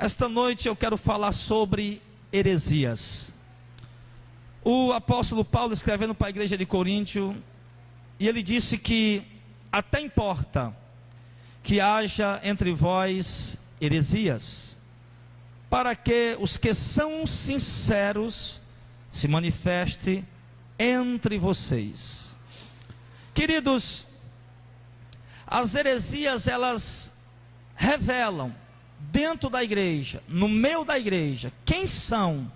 Esta noite eu quero falar sobre heresias. O apóstolo Paulo, escrevendo para a igreja de Coríntio, e ele disse que até importa que haja entre vós heresias, para que os que são sinceros se manifestem entre vocês. Queridos, as heresias, elas revelam dentro da igreja, no meio da igreja, quem são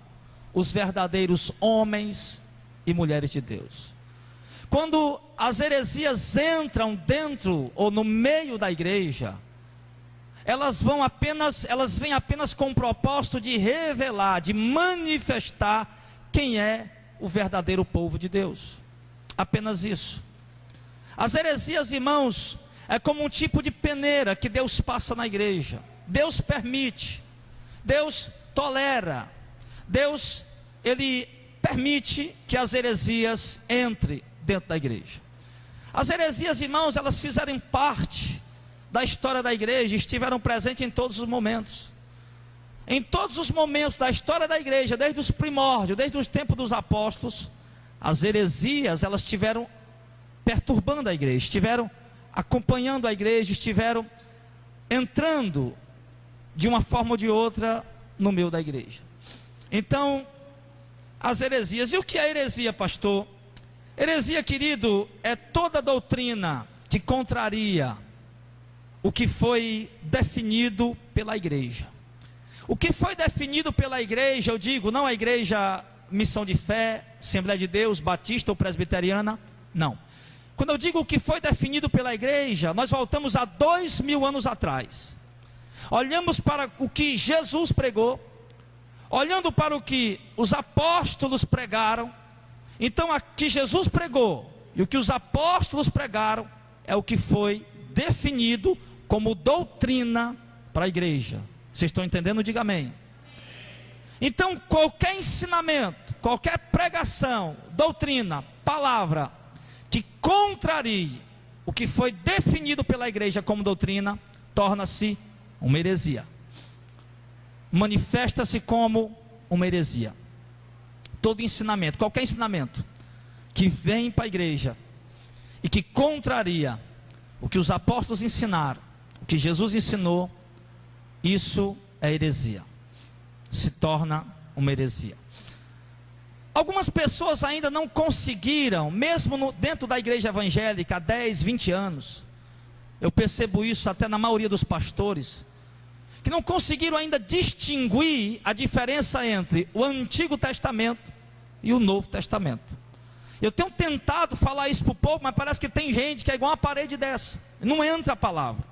os verdadeiros homens e mulheres de Deus. Quando as heresias entram dentro ou no meio da igreja, elas vêm apenas com o propósito de revelar, de manifestar quem é o verdadeiro povo de Deus. Apenas isso. As heresias, irmãos, é como um tipo de peneira que Deus passa na igreja. Deus permite, Deus tolera, Deus, Ele permite que as heresias entrem dentro da igreja. As heresias, irmãos, elas fizeram parte da história da igreja, estiveram presentes em todos os momentos. Em todos os momentos da história da igreja, desde os primórdios, desde os tempos dos apóstolos, as heresias, elas estiveram perturbando a igreja, estiveram acompanhando a igreja, estiveram entrando de uma forma ou de outra no meio da igreja. Então, as heresias. E o que é heresia, pastor? Heresia, querido, é toda doutrina que contraria o que foi definido pela igreja. O que foi definido pela igreja, eu digo, não a igreja Missão de Fé, Assembleia de Deus, Batista ou Presbiteriana, não. Quando eu digo o que foi definido pela igreja, nós voltamos a 2000 anos atrás. Olhamos para o que Jesus pregou, olhando para o que os apóstolos pregaram. Então, o que Jesus pregou e o que os apóstolos pregaram é o que foi definido como doutrina para a igreja. Vocês estão entendendo? Diga amém. Então, qualquer ensinamento, qualquer pregação, doutrina, palavra que contrarie o que foi definido pela igreja como doutrina, torna-se uma heresia. Manifesta-se como uma heresia. Todo ensinamento, qualquer ensinamento que vem para a igreja e que contraria o que os apóstolos ensinaram, o que Jesus ensinou, isso é heresia. Se torna uma heresia. Algumas pessoas ainda não conseguiram, mesmo dentro da igreja evangélica há 10, 20 anos, eu percebo isso até na maioria dos pastores, que não conseguiram ainda distinguir a diferença entre o Antigo Testamento e o Novo Testamento. Eu tenho tentado falar isso para o povo, mas parece que tem gente que é igual uma parede dessa, não entra a palavra.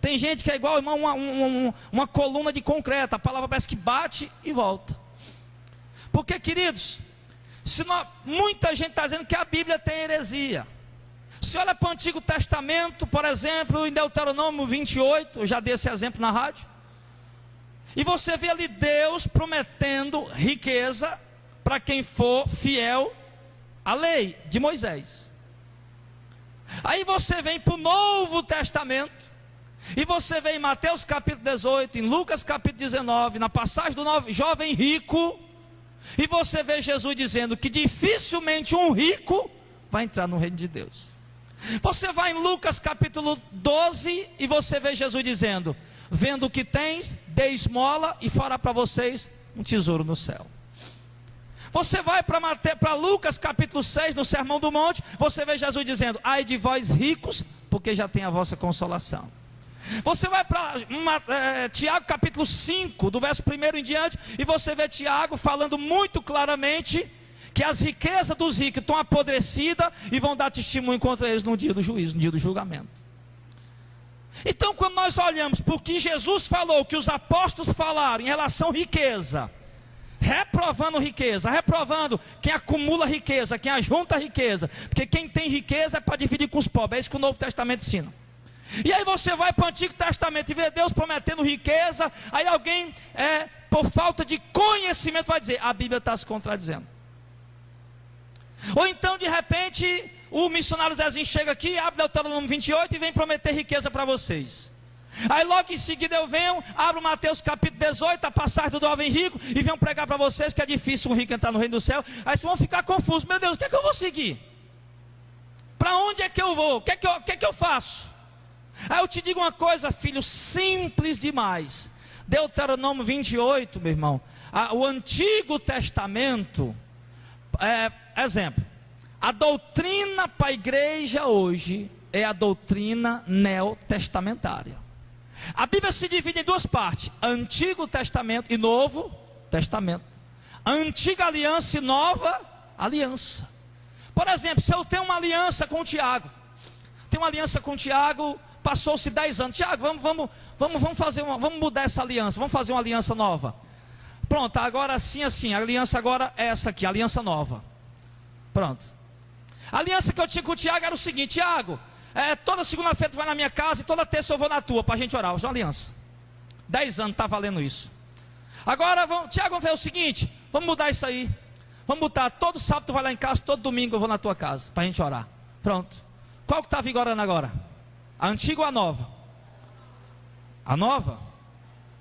Tem gente que é igual, irmão, uma coluna de concreto, a palavra parece que bate e volta. Porque, queridos, muita gente está dizendo que a Bíblia tem heresia. Se olha para o Antigo Testamento, por exemplo, em Deuteronômio 28, eu já dei esse exemplo na rádio, e você vê ali Deus prometendo riqueza para quem for fiel à lei de Moisés. Aí você vem para o Novo Testamento, e você vê em Mateus capítulo 18, em Lucas capítulo 19, na passagem do jovem rico, e você vê Jesus dizendo que dificilmente um rico vai entrar no reino de Deus. Você vai em Lucas capítulo 12 e você vê Jesus dizendo: vendo o que tens, dê esmola e fará para vocês um tesouro no céu. Você vai para Lucas capítulo 6, no Sermão do Monte, você vê Jesus dizendo: ai de vós ricos, porque já tem a vossa consolação. Você vai para Tiago capítulo 5, do verso 1 em diante, e você vê Tiago falando muito claramente que as riquezas dos ricos estão apodrecidas e vão dar testemunho contra eles no dia do juízo, no dia do julgamento. Então, quando nós olhamos para o que Jesus falou, que os apóstolos falaram em relação à riqueza, reprovando riqueza, reprovando quem acumula riqueza, quem ajunta riqueza, porque quem tem riqueza é para dividir com os pobres, é isso que o Novo Testamento ensina. E aí você vai para o Antigo Testamento e vê Deus prometendo riqueza, aí alguém, por falta de conhecimento, vai dizer: a Bíblia está se contradizendo. Ou então, de repente, o missionário Zezinho chega aqui, abre Deuteronômio 28 e vem prometer riqueza para vocês. Aí logo em seguida eu venho, abro Mateus capítulo 18, a passagem do jovem rico, e venho pregar para vocês que é difícil um rico entrar no reino do céu. Aí vocês vão ficar confusos, meu Deus, o que é que eu vou seguir? Para onde é que eu vou? O que é que eu faço? Aí eu te digo uma coisa, filho, simples demais. Deuteronômio 28, meu irmão, o Antigo Testamento, exemplo, a doutrina para a igreja hoje é a doutrina neotestamentária. A Bíblia se divide em duas partes: Antigo Testamento e Novo Testamento, Antiga Aliança e Nova Aliança. Por exemplo, se eu tenho uma aliança com o Tiago, passou-se 10 anos, Tiago, vamos mudar essa aliança, vamos fazer uma aliança nova. Pronto, agora assim, a aliança agora é essa aqui, a aliança nova. Pronto. A aliança que eu tinha com o Tiago era o seguinte: Tiago, toda segunda-feira tu vai na minha casa e toda terça eu vou na tua, para a gente orar. Isso é uma aliança. 10 anos está valendo isso. Agora, Tiago, vamos fazer o seguinte: vamos mudar isso aí. Vamos botar, todo sábado tu vai lá em casa, todo domingo eu vou na tua casa, para a gente orar. Pronto. Qual que está vigorando agora? A antiga ou a nova? A nova.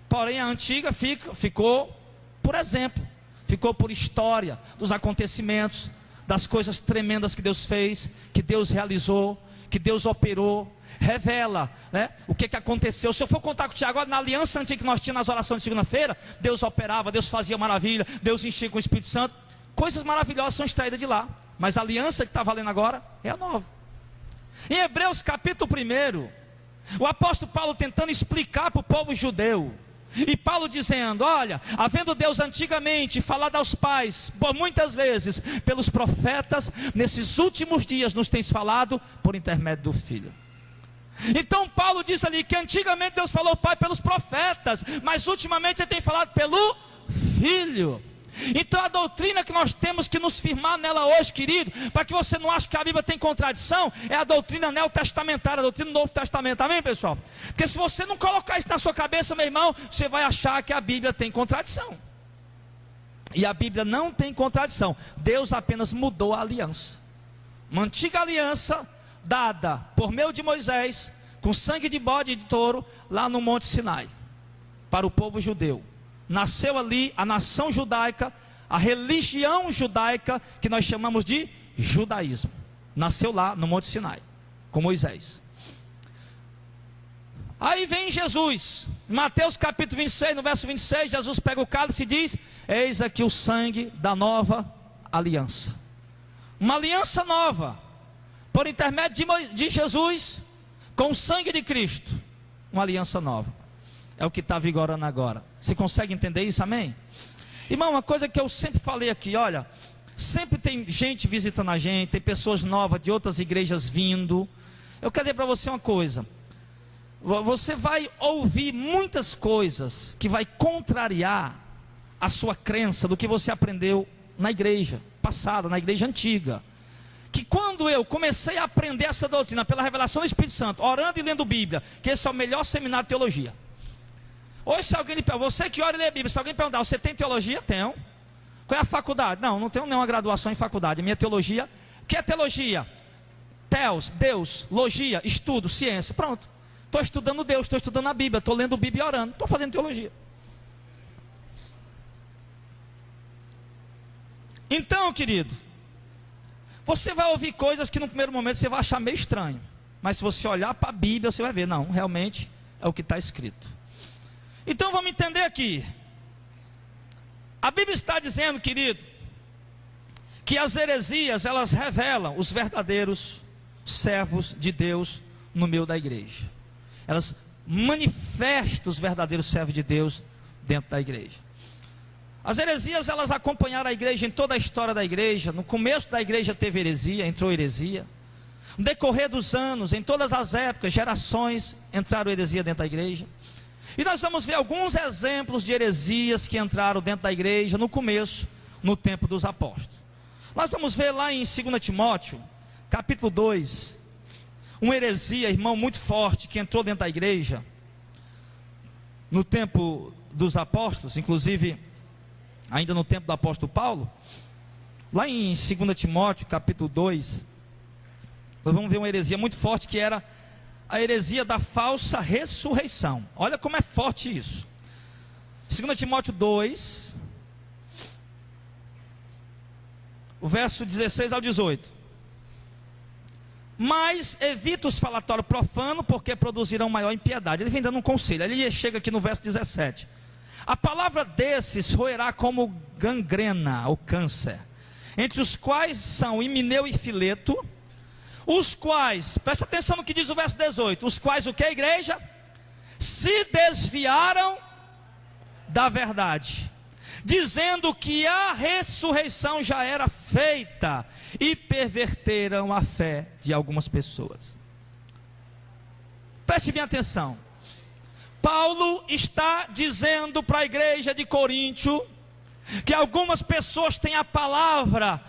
Porém a antiga ficou por exemplo, ficou por história dos acontecimentos, das coisas tremendas que Deus fez, que Deus realizou, que Deus operou. Revela, né, o que aconteceu. Se eu for contar com o Tiago, agora na aliança antiga que nós tínhamos nas orações de segunda-feira, Deus operava, Deus fazia maravilha, Deus enchia com o Espírito Santo. Coisas maravilhosas são extraídas de lá. Mas a aliança que está valendo agora é a nova. Em Hebreus capítulo 1, o apóstolo Paulo tentando explicar para o povo judeu, e Paulo dizendo: olha, havendo Deus antigamente falado aos pais, por muitas vezes, pelos profetas, nesses últimos dias nos tem falado por intermédio do Filho. Então Paulo diz ali que antigamente Deus falou ao Pai pelos profetas, mas ultimamente Ele tem falado pelo Filho. Então a doutrina que nós temos que nos firmar nela hoje, querido, para que você não ache que a Bíblia tem contradição, é a doutrina neotestamentária, a doutrina do Novo Testamento, amém, pessoal? Porque se você não colocar isso na sua cabeça, meu irmão, você vai achar que a Bíblia tem contradição. E a Bíblia não tem contradição. Deus apenas mudou a aliança. Uma antiga aliança dada por meio de Moisés, com sangue de bode e de touro, lá no Monte Sinai, para o povo judeu. Nasceu ali a nação judaica, a religião judaica, que nós chamamos de judaísmo. Nasceu lá no Monte Sinai, com Moisés. Aí vem Jesus, Mateus capítulo 26, no verso 26, Jesus pega o cálice e diz: eis aqui o sangue da nova aliança. Uma aliança nova, por intermédio de Jesus, com o sangue de Cristo. Uma aliança nova. É o que está vigorando agora. Você consegue entender isso, amém? Irmão, uma coisa que eu sempre falei aqui, olha, sempre tem gente visitando a gente, tem pessoas novas de outras igrejas vindo. Eu quero dizer para você uma coisa: você vai ouvir muitas coisas que vai contrariar a sua crença do que você aprendeu na igreja passada, na igreja antiga. Que quando eu comecei a aprender essa doutrina pela revelação do Espírito Santo, orando e lendo Bíblia, que esse é o melhor seminário de teologia. Hoje, se alguém lhe perguntar, você que ora e lê a Bíblia, se alguém perguntar, você tem teologia? Tenho. Qual é a faculdade? Não tenho nenhuma graduação em faculdade. A minha teologia, o que é teologia? Teos, Deus, logia, estudo, ciência. Pronto. Estou estudando Deus, estou estudando a Bíblia, estou lendo Bíblia e orando, estou fazendo teologia. Então, querido, você vai ouvir coisas que no primeiro momento você vai achar meio estranho. Mas se você olhar para a Bíblia, você vai ver, não, realmente é o que está escrito. Então vamos entender aqui. A Bíblia está dizendo, querido, que as heresias, elas revelam os verdadeiros servos de Deus no meio da igreja. Elas manifestam os verdadeiros servos de Deus dentro da igreja. As heresias, elas acompanharam a igreja em toda a história da igreja. No começo da igreja teve heresia, entrou heresia. No decorrer dos anos, em todas as épocas, gerações, entraram heresia dentro da igreja. E nós vamos ver alguns exemplos de heresias que entraram dentro da igreja no começo, no tempo dos apóstolos. Nós vamos ver lá em 2 Timóteo, capítulo 2, uma heresia, irmão, muito forte, que entrou dentro da igreja, no tempo dos apóstolos, inclusive, ainda no tempo do apóstolo Paulo. Lá em 2 Timóteo, capítulo 2, nós vamos ver uma heresia muito forte, que era a heresia da falsa ressurreição. Olha como é forte isso. 2 Timóteo 2, o verso 16 ao 18. Mas evita os falatórios profanos, porque produzirão maior impiedade. Ele vem dando um conselho. Ele chega aqui no verso 17. A palavra desses roerá como gangrena, ou câncer, entre os quais são Himeneu e Fileto, os quais, presta atenção no que diz o verso 18, os quais o que, igreja? Se desviaram da verdade, dizendo que a ressurreição já era feita, e perverteram a fé de algumas pessoas. Preste bem atenção. Paulo está dizendo para a igreja de Coríntio que algumas pessoas têm a palavra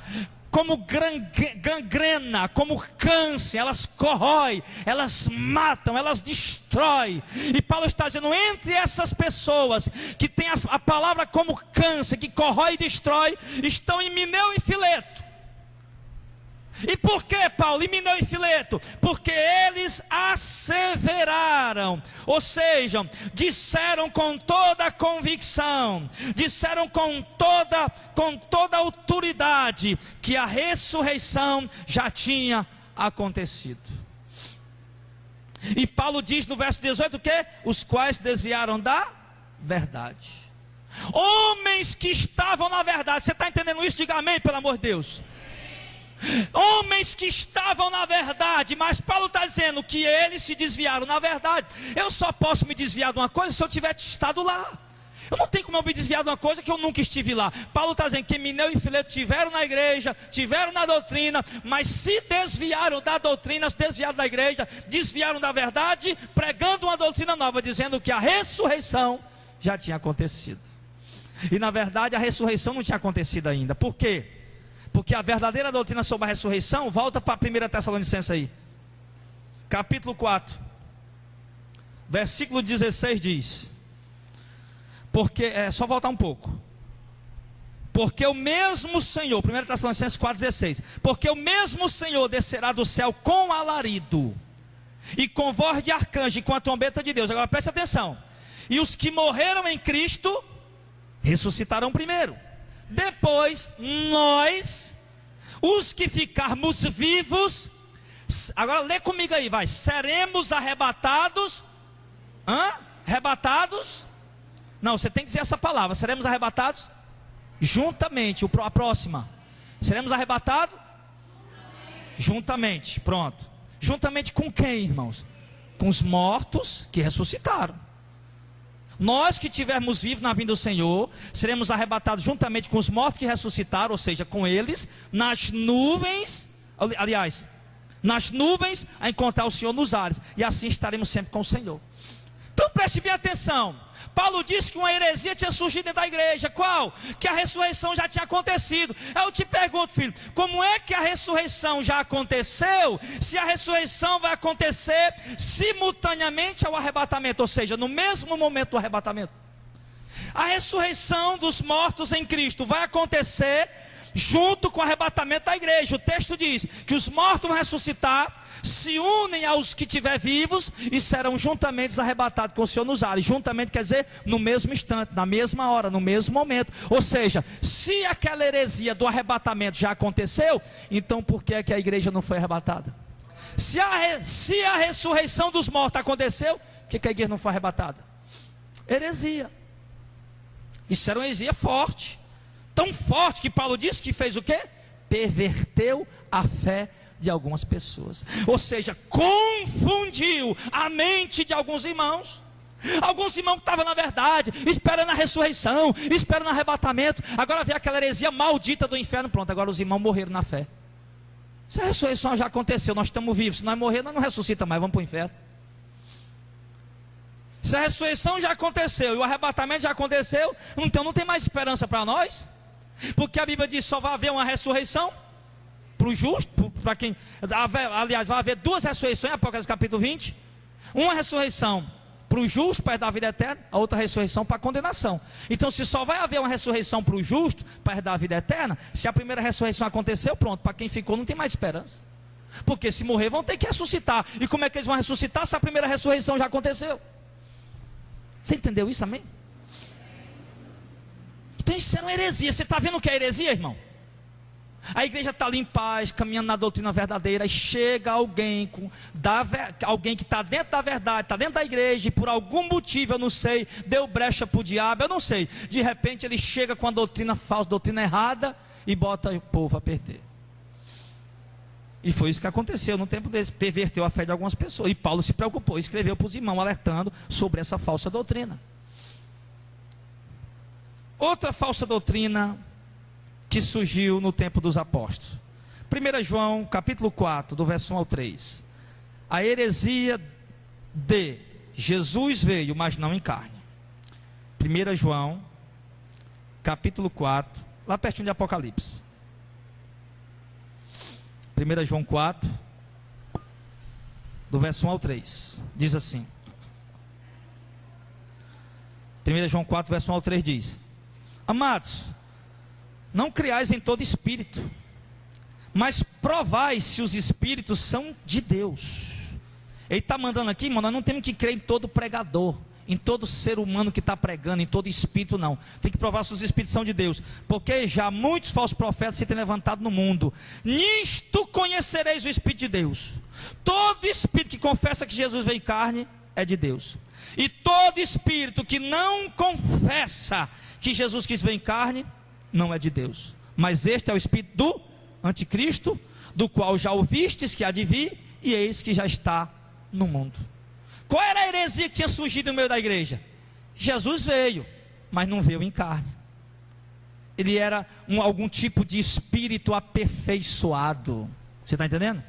como gangrena, como câncer, elas corroem, elas matam, elas destroem. E Paulo está dizendo, entre essas pessoas que têm a palavra como câncer, que corrói e destrói, estão Himeneu e Fileto. E por que, Paulo, Himeneu e Fileto? Porque eles asseveraram, ou seja, disseram com toda a convicção, disseram com toda a autoridade, que a ressurreição já tinha acontecido. E Paulo diz no verso 18 o que? Os quais desviaram da verdade. Homens que estavam na verdade. Você está entendendo isso? Diga amém, pelo amor de Deus. Homens que estavam na verdade, mas Paulo está dizendo que eles se desviaram. Na verdade, eu só posso me desviar de uma coisa se eu tiver estado lá. Eu não tenho como eu me desviar de uma coisa que eu nunca estive lá. Paulo está dizendo que Himeneu e Fileto tiveram na igreja, tiveram na doutrina, mas se desviaram da doutrina, se desviaram da igreja, desviaram da verdade, pregando uma doutrina nova, dizendo que a ressurreição já tinha acontecido. E na verdade a ressurreição não tinha acontecido ainda. Por quê? Porque a verdadeira doutrina sobre a ressurreição, volta para 1 Tessalonicenses aí, capítulo 4, versículo 16 diz, porque, só voltar um pouco, porque o mesmo Senhor, 1 Tessalonicenses 4,16, porque o mesmo Senhor descerá do céu com alarido, e com voz de arcanjo, e com a trombeta de Deus. Agora preste atenção, e os que morreram em Cristo, ressuscitarão primeiro. Depois nós, os que ficarmos vivos, agora lê comigo aí, vai. Seremos arrebatados. Arrebatados? Não, você tem que dizer essa palavra. Seremos arrebatados juntamente. A próxima. Seremos arrebatados juntamente. Pronto. Juntamente com quem, irmãos? Com os mortos que ressuscitaram. Nós que estivermos vivos na vinda do Senhor, seremos arrebatados juntamente com os mortos que ressuscitaram, ou seja, com eles, nas nuvens, aliás, nas nuvens, a encontrar o Senhor nos ares, e assim estaremos sempre com o Senhor. Então preste bem atenção. Paulo disse que uma heresia tinha surgido dentro da igreja. Qual? Que a ressurreição já tinha acontecido. Eu te pergunto, filho, como é que a ressurreição já aconteceu, se a ressurreição vai acontecer simultaneamente ao arrebatamento, ou seja, no mesmo momento do arrebatamento? A ressurreição dos mortos em Cristo vai acontecer junto com o arrebatamento da igreja. O texto diz que os mortos vão ressuscitar, se unem aos que estiver vivos e serão juntamente arrebatados com o Senhor nos ares. Juntamente quer dizer no mesmo instante, na mesma hora, no mesmo momento. Ou seja, se aquela heresia do arrebatamento já aconteceu, então por que é que a igreja não foi arrebatada? Se a ressurreição dos mortos aconteceu, por que a igreja não foi arrebatada? Heresia. Isso era uma heresia forte, tão forte que Paulo disse que fez o quê? Perverteu a fé de algumas pessoas, ou seja, confundiu a mente de alguns irmãos. Alguns irmãos que estavam na verdade, esperando a ressurreição, esperando o arrebatamento. Agora vê aquela heresia maldita do inferno. Pronto, agora os irmãos morreram na fé. Se a ressurreição já aconteceu, nós estamos vivos. Se nós morrer, nós não ressuscita mais, vamos para o inferno. Se a ressurreição já aconteceu e o arrebatamento já aconteceu, então não tem mais esperança para nós. Porque a Bíblia diz que só vai haver uma ressurreição para o justo, para quem, aliás, vai haver duas ressurreições, Apocalipse capítulo 20, uma ressurreição para o justo, para herdar a vida eterna, a outra ressurreição para a condenação. Então se só vai haver uma ressurreição para o justo, para herdar a vida eterna, se a primeira ressurreição aconteceu, pronto, para quem ficou não tem mais esperança. Porque se morrer vão ter que ressuscitar. E como é que eles vão ressuscitar se a primeira ressurreição já aconteceu? Você entendeu isso, amém? Então isso era uma heresia. Você está vendo o que é heresia, irmão? A igreja está ali em paz, caminhando na doutrina verdadeira, e chega alguém alguém que está dentro da verdade, está dentro da igreja, e por algum motivo, eu não sei, deu brecha para o diabo, eu não sei. De repente ele chega com a doutrina falsa, doutrina errada, e bota o povo a perder. E foi isso que aconteceu no tempo deles, perverteu a fé de algumas pessoas. E Paulo se preocupou, escreveu para os irmãos, alertando sobre essa falsa doutrina. Outra falsa doutrina que surgiu no tempo dos apóstolos. 1 João, capítulo 4, do verso 1 ao 3. A heresia de Jesus veio, mas não em carne. 1 João, capítulo 4, lá pertinho de Apocalipse. 1 João 4, do verso 1 ao 3. Diz assim. 1 João 4, verso 1 ao 3 diz: Amados, não criais em todo espírito, mas provai se os espíritos são de Deus. Ele está mandando aqui, irmão, nós não temos que crer em todo pregador, em todo ser humano que está pregando, em todo espírito não. Tem que provar se os espíritos são de Deus, porque já muitos falsos profetas se têm levantado no mundo. Nisto conhecereis o Espírito de Deus. Todo espírito que confessa que Jesus veio em carne é de Deus. E todo espírito que não confessa que Jesus quis vir em carne não é de Deus. Mas este é o espírito do anticristo, do qual já ouvistes que há de vir, e eis que já está no mundo. Qual era a heresia que tinha surgido no meio da igreja? Jesus veio, mas não veio em carne. Ele era algum tipo de espírito aperfeiçoado. Você está entendendo?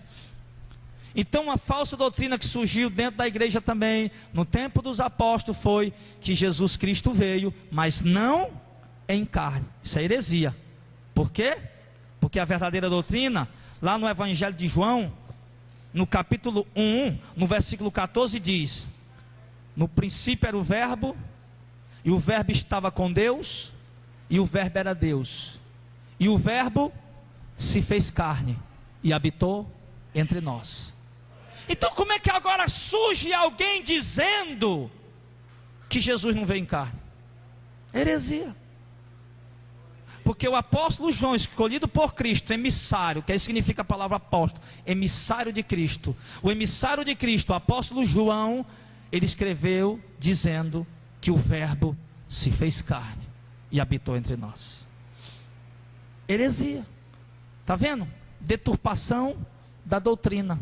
Então uma falsa doutrina que surgiu dentro da igreja também, no tempo dos apóstolos, foi que Jesus Cristo veio, mas não em carne. Isso é heresia. Por quê? Porque a verdadeira doutrina, lá no Evangelho de João, no capítulo 1, no versículo 14 diz: no princípio era o verbo, e o verbo estava com Deus, e o verbo era Deus, e o verbo se fez carne e habitou entre nós. Então como é que agora surge alguém dizendo que Jesus não veio em carne? Heresia. Porque o apóstolo João, escolhido por Cristo, emissário, que aí significa a palavra apóstolo, emissário de Cristo. O emissário de Cristo, o apóstolo João, ele escreveu dizendo que o verbo se fez carne e habitou entre nós. Heresia. Está vendo? Deturpação da doutrina.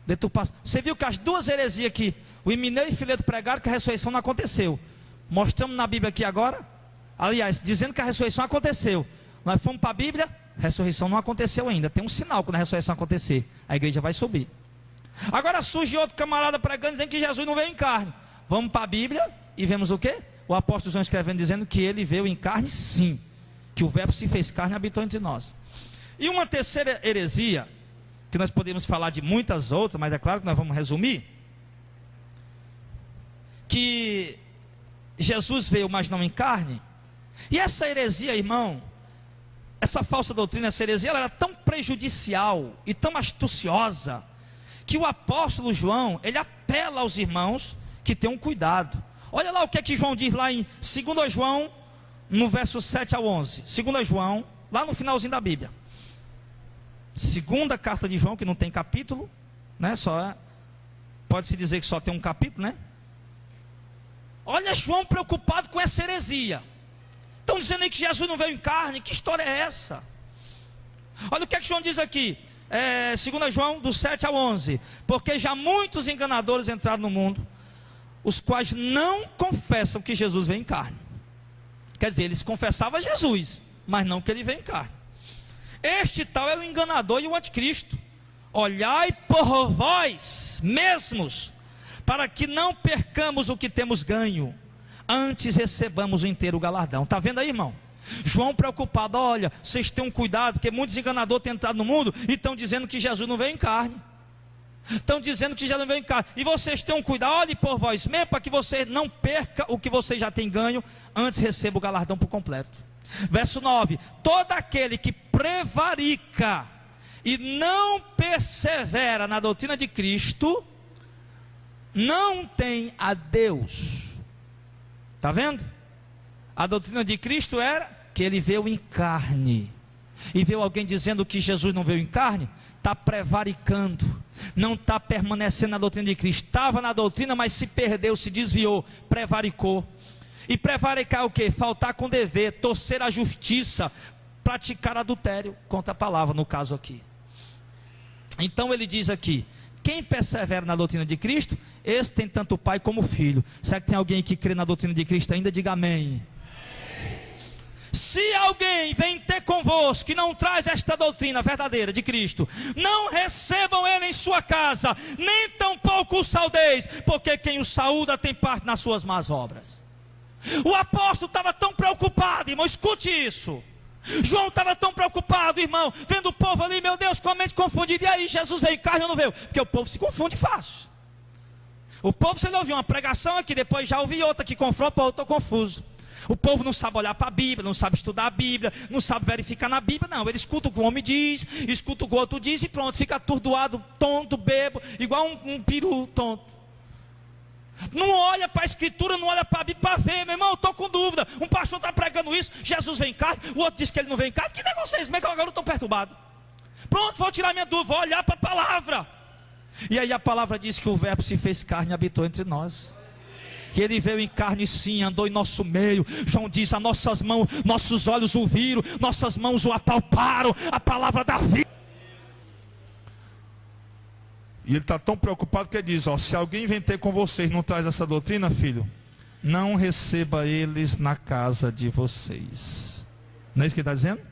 Deturpação. Você viu que as duas heresias aqui, o Himeneu e Fileto pregaram que a ressurreição não aconteceu. Mostramos na Bíblia aqui agora. Aliás, dizendo que a ressurreição aconteceu. Nós fomos para a Bíblia, a ressurreição não aconteceu ainda. Tem um sinal quando a ressurreição acontecer, a igreja vai subir. Agora surge outro camarada pregando, dizendo que Jesus não veio em carne. Vamos para a Bíblia e vemos o quê? O apóstolo João escrevendo, dizendo que ele veio em carne sim, que o verbo se fez carne e habitou entre nós. E uma terceira heresia, que nós podemos falar de muitas outras, mas é claro que nós vamos resumir, que Jesus veio, mas não em carne. E essa heresia, irmão, essa falsa doutrina, essa heresia, ela era tão prejudicial e tão astuciosa, que o apóstolo João, ele apela aos irmãos que tenham cuidado. Olha lá o que é que João diz lá em 2 João, no verso 7 ao 11. 2 João, lá no finalzinho da Bíblia. Segunda carta de João, que não tem capítulo, né? Pode-se dizer que só tem um capítulo, né? Olha João preocupado com essa heresia. Estão dizendo aí que Jesus não veio em carne. Que história é essa? Olha o que é que João diz aqui. 2 João, do 7 ao 11. Porque já muitos enganadores entraram no mundo, os quais não confessam que Jesus veio em carne. Quer dizer, eles confessavam Jesus, mas não que ele veio em carne. Este tal é o enganador e o anticristo. Olhai por vós mesmos, para que não percamos o que temos ganho, antes recebamos o inteiro galardão. Está vendo aí, irmão? João preocupado, olha, vocês tenham cuidado, porque muitos enganadores têm entrado no mundo e estão dizendo que Jesus não veio em carne. Estão dizendo que Jesus não veio em carne. E vocês tenham cuidado, olhe por vós mesmo, para que você não perca o que você já tem ganho, antes receba o galardão por completo. Verso 9: todo aquele que prevarica e não persevera na doutrina de Cristo, não tem a Deus. Está vendo? A doutrina de Cristo era que ele veio em carne. E veio alguém dizendo que Jesus não veio em carne, está prevaricando, não está permanecendo na doutrina de Cristo. Estava na doutrina, mas se perdeu, se desviou, prevaricou. E prevaricar é o que? Faltar com dever, torcer a justiça, praticar adultério contra a palavra, no caso aqui. Então ele diz aqui: quem persevera na doutrina de Cristo, esse tem tanto o pai como o filho. Será que tem alguém que crê na doutrina de Cristo ainda? Diga amém. Se alguém vem ter convosco que não traz esta doutrina verdadeira de Cristo, não recebam ele em sua casa, nem tampouco o saudeis, porque quem o saúda tem parte nas suas más obras. O apóstolo estava tão preocupado, irmão, escute isso. João estava tão preocupado, irmão, vendo o povo ali, meu Deus, com a mente confundida. E aí, Jesus veio em carne ou não veio? Porque o povo se confunde fácil. O povo, você não ouviu uma pregação aqui, depois já ouvi outra que confronta, eu estou confuso. O povo não sabe olhar para a Bíblia, não sabe estudar a Bíblia, não sabe verificar na Bíblia, não. Ele escuta o que o homem diz, escuta o que o outro diz e pronto, fica atordoado, tonto, bebo, igual um peru tonto. Não olha para a Escritura, não olha para a Bíblia para ver, meu irmão, eu estou com dúvida. Um pastor está pregando isso, Jesus vem em carne, o outro diz que ele não vem em carne. Que negócio é esse? Como é que agora eu estou perturbado? Pronto, vou tirar minha dúvida, vou olhar para a palavra. E aí a palavra diz que o verbo se fez carne e habitou entre nós. Que ele veio em carne sim, andou em nosso meio. João diz: as nossas mãos, nossos olhos o viram, nossas mãos o apalparam, a palavra da vida. E ele está tão preocupado que ele diz: ó, se alguém vem ter com vocês e não traz essa doutrina, filho, não receba eles na casa de vocês. Não é isso que ele está dizendo?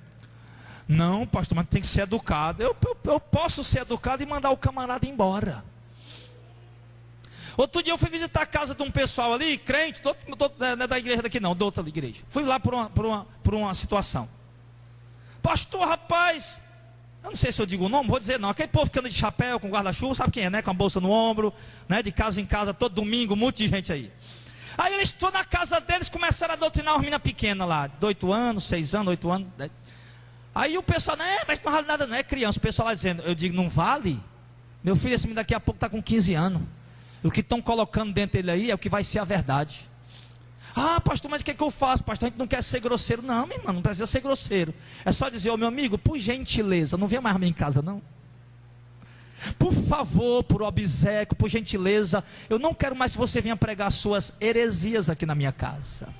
Não, pastor, mas tem que ser educado. Eu posso ser educado e mandar o camarada embora. Outro dia eu fui visitar a casa de um pessoal ali, crente, não é da igreja daqui não, de outra igreja. Fui lá por uma situação. Pastor, rapaz, eu não sei se eu digo o nome, vou dizer não. Aquele povo que anda de chapéu, com guarda-chuva, sabe quem é, né? Com a bolsa no ombro, né? De casa em casa, todo domingo, um monte de gente aí. Aí eles estão na casa deles, começaram a doutrinar uma menina pequena lá, de 8 anos, 6 anos, 8 anos. 10. Aí o pessoal, não, mas não vale nada, não é criança. O pessoal lá dizendo, eu digo, não vale? Meu filho, esse menino daqui a pouco está com 15 anos. O que estão colocando dentro dele aí é o que vai ser a verdade. Ah, pastor, mas o que é que eu faço? Pastor, a gente não quer ser grosseiro. Não, meu irmão, não precisa ser grosseiro. É só dizer, ô meu amigo, por gentileza, não venha mais a mim em casa não. Por favor, por obséquio, por gentileza, eu não quero mais que você venha pregar suas heresias aqui na minha casa.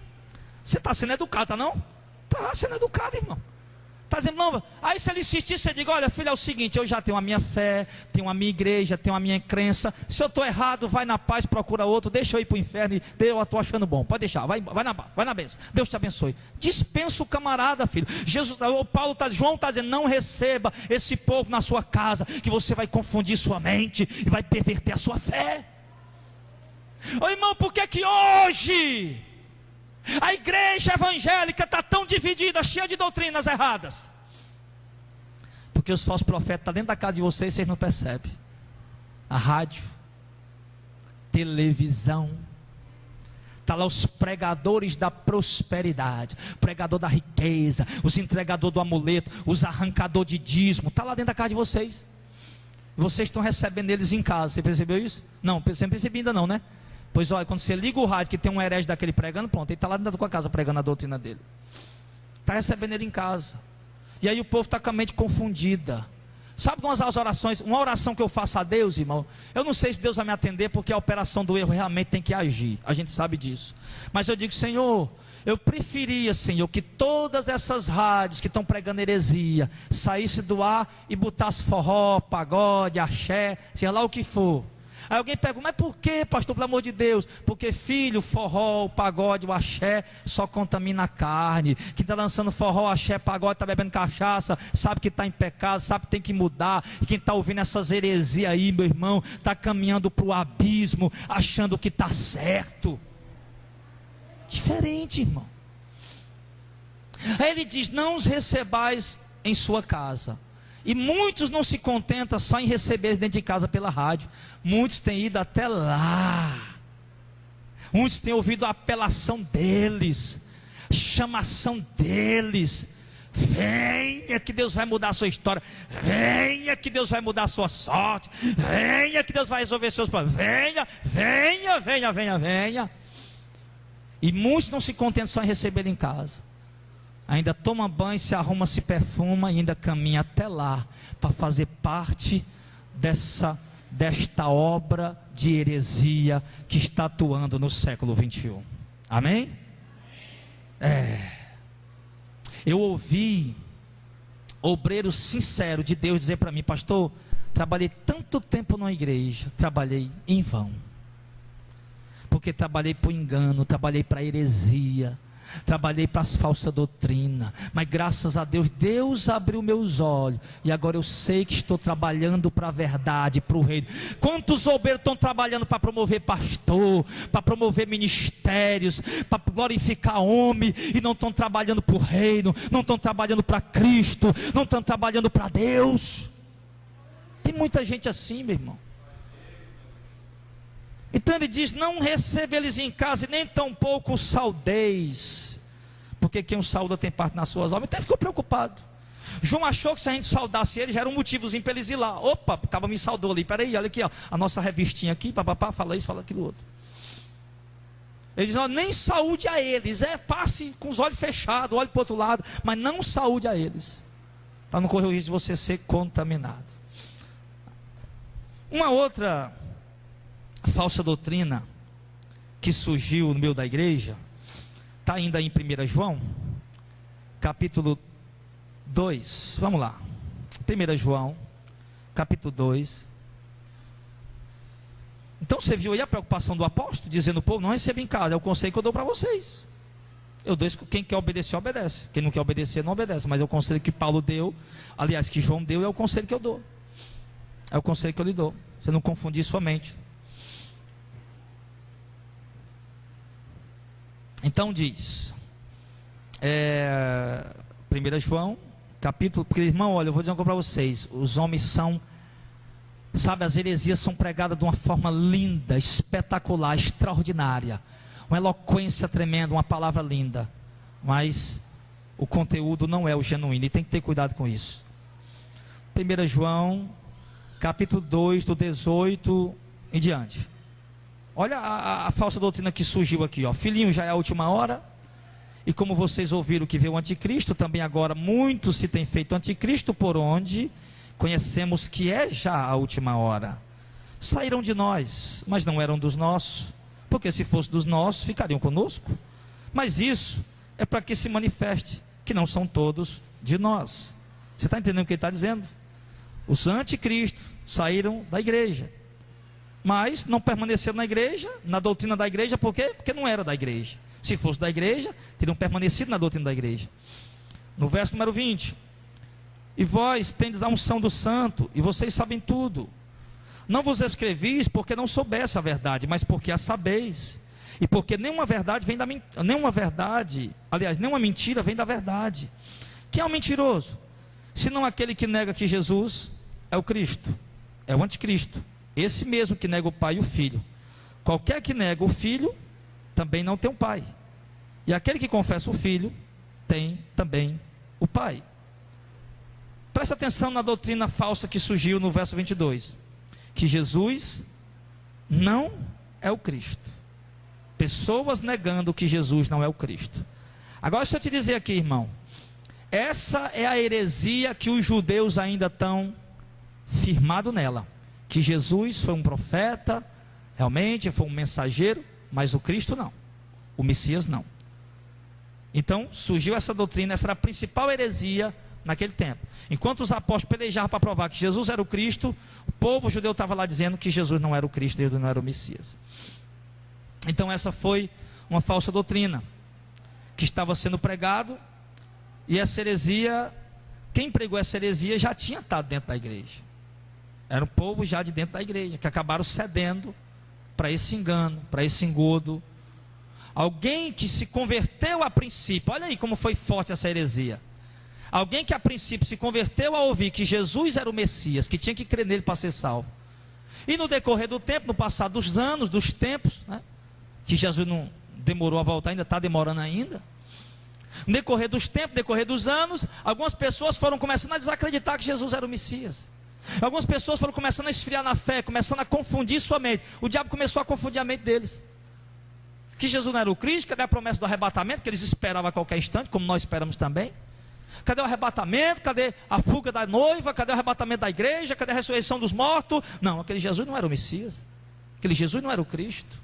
Você está sendo educado, tá não? Está sendo educado, irmão. Está dizendo, não. Aí se ele insistir, você diga, olha filho, é o seguinte, eu já tenho a minha fé, tenho a minha igreja, tenho a minha crença. Se eu estou errado, vai na paz, procura outro, deixa eu ir para o inferno, eu estou achando bom, pode deixar, vai na bênção, Deus te abençoe. Dispensa o camarada, filho. João está dizendo, não receba esse povo na sua casa, que você vai confundir sua mente e vai perverter a sua fé. Ô irmão, por que que hoje a igreja evangélica está tão dividida, cheia de doutrinas erradas? Porque os falsos profetas estão dentro da casa de vocês, vocês não percebem. A rádio, televisão, está lá os pregadores da prosperidade, pregador da riqueza, os entregadores do amuleto, os arrancadores de dízimo, está lá dentro da casa de vocês. E vocês estão recebendo eles em casa. Você percebeu isso? Não, você não percebeu ainda não, né? Pois olha, quando você liga o rádio que tem um herege daquele pregando, pronto, ele está lá dentro da tua casa pregando a doutrina dele. Está recebendo ele em casa. E aí o povo está com a mente confundida. Sabe umas orações, uma oração que eu faço a Deus, irmão? Eu não sei se Deus vai me atender, porque a operação do erro realmente tem que agir. A gente sabe disso. Mas eu digo, Senhor, eu preferia, Senhor, que todas essas rádios que estão pregando heresia saísse do ar e botasse forró, pagode, axé, seja lá o que for. Aí alguém pergunta, mas por que, pastor, pelo amor de Deus? Porque filho, o forró, o pagode, o axé só contamina a carne. Quem está lançando forró, axé, pagode, está bebendo cachaça, sabe que está em pecado, sabe que tem que mudar. E quem está ouvindo essas heresias aí, meu irmão, está caminhando para o abismo, achando que está certo. Diferente, irmão. Aí ele diz, não os recebais em sua casa. E muitos não se contentam só em receber dentro de casa pela rádio. Muitos têm ido até lá. Muitos têm ouvido a apelação deles, chamação deles. Venha que Deus vai mudar a sua história. Venha que Deus vai mudar a sua sorte. Venha que Deus vai resolver seus problemas. Venha, venha, venha, venha, venha. E muitos não se contentam só em receber ele em casa. Ainda toma banho, se arruma, se perfuma e ainda caminha até lá para fazer parte desta obra de heresia que está atuando no século 21. Amém? Eu ouvi obreiro sincero de Deus dizer para mim: pastor, trabalhei tanto tempo numa igreja, trabalhei em vão, porque trabalhei para o engano, trabalhei para a heresia, trabalhei para as falsas doutrinas, mas graças a Deus, Deus abriu meus olhos, e agora eu sei que estou trabalhando para a verdade, para o reino. Quantos obreiros estão trabalhando para promover pastor, para promover ministérios, para glorificar homem, e não estão trabalhando para o reino, não estão trabalhando para Cristo, não estão trabalhando para Deus? Tem muita gente assim, meu irmão. Então ele diz: não receba eles em casa, e nem tampouco os saudeis, porque quem o sauda tem parte nas suas obras. Então ele ficou preocupado. João achou que se a gente saudasse ele, já era um motivozinho para eles ir lá. Opa, o cara me saudou ali, peraí, olha aqui, ó, a nossa revistinha aqui, papapá, fala isso, fala aquilo outro. Ele diz: ó, nem saúde a eles, passe com os olhos fechados, olhe para o outro lado, mas não saúde a eles, para não correr o risco de você ser contaminado. Uma outra falsa doutrina que surgiu no meio da igreja, está ainda em 1 João, capítulo 2, vamos lá, 1 João, capítulo 2, então você viu aí a preocupação do apóstolo, dizendo: povo, não receba em casa, é o conselho que eu dou para vocês, eu dou isso, quem quer obedecer, obedece, quem não quer obedecer, não obedece, mas é o conselho que Paulo deu, aliás, que João deu, é o conselho que eu dou, é o conselho que eu lhe dou, você não confundir sua mente. Então diz, 1 João, capítulo, porque irmão, olha, eu vou dizer uma coisa para vocês, os homens são, sabe, as heresias são pregadas de uma forma linda, espetacular, extraordinária, uma eloquência tremenda, uma palavra linda, mas o conteúdo não é o genuíno, e tem que ter cuidado com isso. 1 João, capítulo 2, do 18 em diante. Olha a falsa doutrina que surgiu aqui, ó. Filhinho, já é a última hora, e como vocês ouviram que veio o anticristo, também agora muito se tem feito anticristo, por onde conhecemos que é já a última hora. Saíram de nós, mas não eram dos nossos, porque se fosse dos nossos, ficariam conosco. Mas isso é para que se manifeste que não são todos de nós. Você está entendendo o que ele está dizendo? Os anticristos saíram da igreja, mas não permaneceram na igreja, na doutrina da igreja. Por quê? Porque não era da igreja. Se fosse da igreja, teriam permanecido na doutrina da igreja. No verso número 20: e vós tendes a unção do santo, e vocês sabem tudo. Não vos escrevis porque não soubesse a verdade, mas porque a sabeis, e porque nenhuma verdade vem da nenhuma verdade, aliás, nenhuma mentira vem da verdade. Quem é o mentiroso? Senão aquele que nega que Jesus é o Cristo, é o anticristo, esse mesmo que nega o Pai e o Filho. Qualquer que nega o Filho também não tem o Pai, e aquele que confessa o Filho tem também o Pai. Presta atenção na doutrina falsa que surgiu no verso 22, que Jesus não é o Cristo. Pessoas negando que Jesus não é o Cristo. Agora deixa eu te dizer aqui, irmão, essa é a heresia que os judeus ainda estão firmados nela, que Jesus foi um profeta, realmente foi um mensageiro, mas o Cristo não, o Messias não. Então surgiu essa doutrina, essa era a principal heresia naquele tempo. Enquanto os apóstolos pelejavam para provar que Jesus era o Cristo, o povo judeu estava lá dizendo que Jesus não era o Cristo, Jesus não era o Messias. Então essa foi uma falsa doutrina que estava sendo pregado, e essa heresia, quem pregou essa heresia já tinha estado dentro da igreja, era um povo já de dentro da igreja, que acabaram cedendo para esse engano, para esse engodo. Alguém que se converteu a princípio, olha aí como foi forte essa heresia. Alguém que a princípio se converteu a ouvir que Jesus era o Messias, que tinha que crer nele para ser salvo, e no decorrer do tempo, no passar dos anos, dos tempos, né, que Jesus não demorou a voltar, ainda está demorando ainda, No decorrer dos tempos, no decorrer dos anos, algumas pessoas foram começando a desacreditar que Jesus era o Messias. Algumas pessoas foram começando a esfriar na fé, começando a confundir sua mente. O diabo começou a confundir a mente deles. Que Jesus não era o Cristo, cadê a promessa do arrebatamento, que eles esperavam a qualquer instante, como nós esperamos também? Cadê o arrebatamento? Cadê a fuga da noiva? Cadê o arrebatamento da igreja? Cadê a ressurreição dos mortos? Não, aquele Jesus não era o Messias. Aquele Jesus não era o Cristo.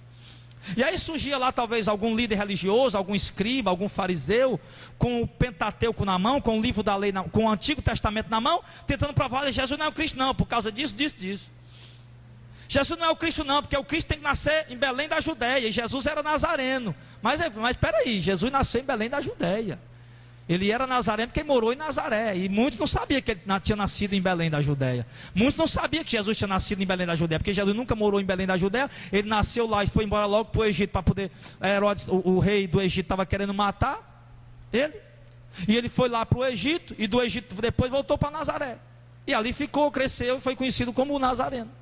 E aí surgia lá talvez algum líder religioso, algum escriba, algum fariseu, com o Pentateuco na mão, com o livro da lei, com o Antigo Testamento na mão, tentando provar que Jesus não é o Cristo não, por causa disso. Jesus não é o Cristo não, porque o Cristo tem que nascer em Belém da Judéia, e Jesus era nazareno. Mas espera aí, Jesus nasceu em Belém da Judéia. Ele era nazareno porque morou em Nazaré. E muitos não sabiam que ele tinha nascido em Belém da Judéia. Muitos não sabiam que Jesus tinha nascido em Belém da Judéia, porque Jesus nunca morou em Belém da Judéia. Ele nasceu lá e foi embora logo para o Egito, para poder, Herodes, o rei do Egito, estava querendo matar ele. E ele foi lá para o Egito, e do Egito depois voltou para Nazaré. E ali ficou, cresceu e foi conhecido como o Nazareno.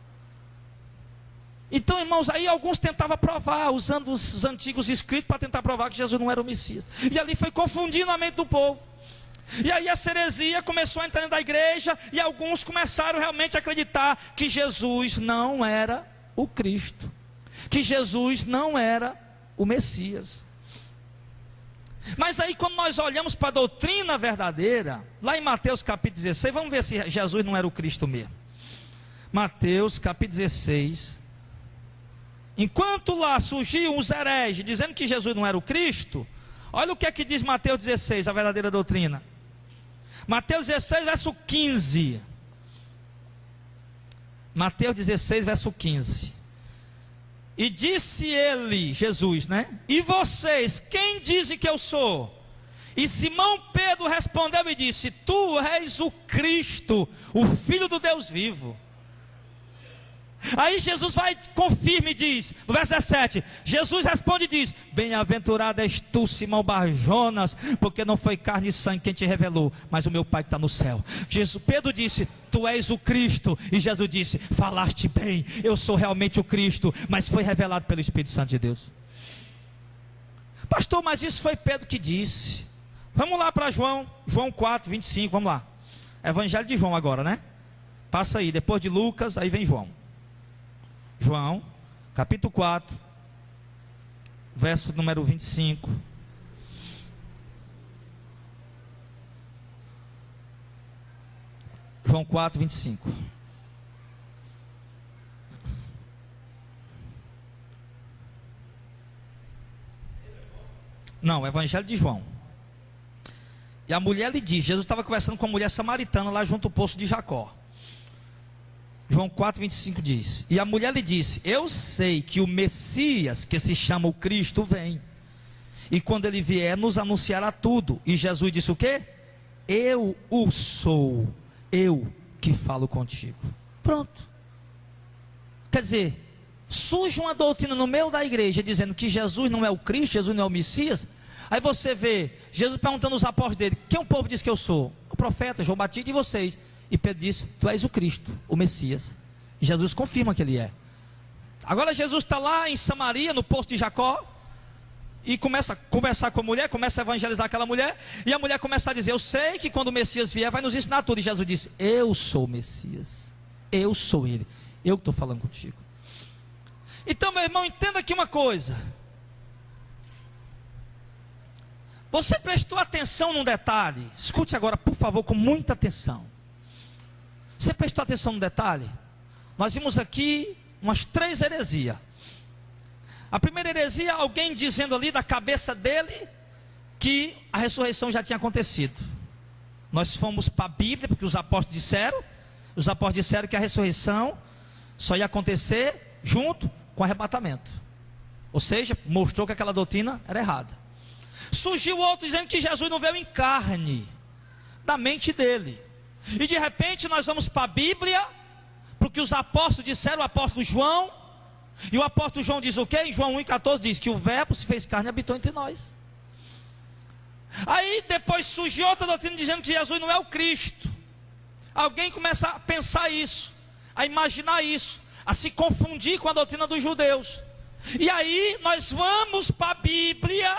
Então, irmãos, aí alguns tentavam provar, usando os antigos escritos para tentar provar que Jesus não era o Messias. E ali foi confundindo a mente do povo. E aí a heresia começou a entrar dentro da igreja, e alguns começaram realmente a acreditar que Jesus não era o Cristo, que Jesus não era o Messias. Mas aí quando nós olhamos para a doutrina verdadeira, lá em Mateus capítulo 16, vamos ver se Jesus não era o Cristo mesmo. Mateus capítulo 16. Enquanto lá surgiam os hereges dizendo que Jesus não era o Cristo, olha o que é que diz Mateus 16, a verdadeira doutrina. Mateus 16, verso 15. Mateus 16, verso 15. E disse ele, Jesus, né? E vocês, quem dizem que eu sou? E Simão Pedro respondeu e disse: Tu és o Cristo, o Filho do Deus vivo. Aí Jesus vai, confirma e diz, no verso 17, Jesus responde e diz: Bem-aventurado és tu, Simão Barjonas, porque não foi carne e sangue quem te revelou, mas o meu Pai que está no céu. Pedro disse: Tu és o Cristo. E Jesus disse: Falaste bem, eu sou realmente o Cristo, mas foi revelado pelo Espírito Santo de Deus. Pastor, mas isso foi Pedro que disse. Vamos lá para João 4, 25, vamos lá. Evangelho de João agora, né? Passa aí, depois de Lucas, aí vem João. João, capítulo 4, verso número 25. João 4, 25. Não, Evangelho de João. E a mulher lhe diz, Jesus estava conversando com a mulher samaritana lá junto ao poço de Jacó. João 4, 25 diz: E a mulher lhe disse: Eu sei que o Messias, que se chama o Cristo, vem, e quando ele vier nos anunciará tudo. E Jesus disse o quê? Eu o sou, eu que falo contigo. Pronto. Quer dizer, surge uma doutrina no meio da igreja dizendo que Jesus não é o Cristo, Jesus não é o Messias. Aí você vê Jesus perguntando aos apóstolos dele: Quem o povo diz que eu sou? O profeta, João Batista, e vocês? E Pedro disse: Tu és o Cristo, o Messias. E Jesus confirma que ele é. Agora Jesus está lá em Samaria, no poço de Jacó, e começa a conversar com a mulher, começa a evangelizar aquela mulher, e a mulher começa a dizer: Eu sei que quando o Messias vier vai nos ensinar tudo. E Jesus disse: Eu sou o Messias, eu sou ele, eu que estou falando contigo. Então, meu irmão, entenda aqui uma coisa. Você prestou atenção num detalhe? Escute agora, por favor, com muita atenção. Você prestou atenção no detalhe? Nós vimos aqui umas 3 heresias. A primeira heresia, alguém dizendo ali da cabeça dele que a ressurreição já tinha acontecido. Nós fomos para a Bíblia, porque os apóstolos disseram que a ressurreição só ia acontecer junto com o arrebatamento. Ou seja, mostrou que aquela doutrina era errada. Surgiu outro dizendo que Jesus não veio em carne, na mente dele. E de repente nós vamos para a Bíblia, porque os apóstolos disseram, o apóstolo João, e o apóstolo João diz o quê? Em João 1,14 diz que o verbo se fez carne e habitou entre nós. Aí depois surgiu outra doutrina dizendo que Jesus não é o Cristo. Alguém começa a pensar isso, a imaginar isso, a se confundir com a doutrina dos judeus. E aí nós vamos para a Bíblia,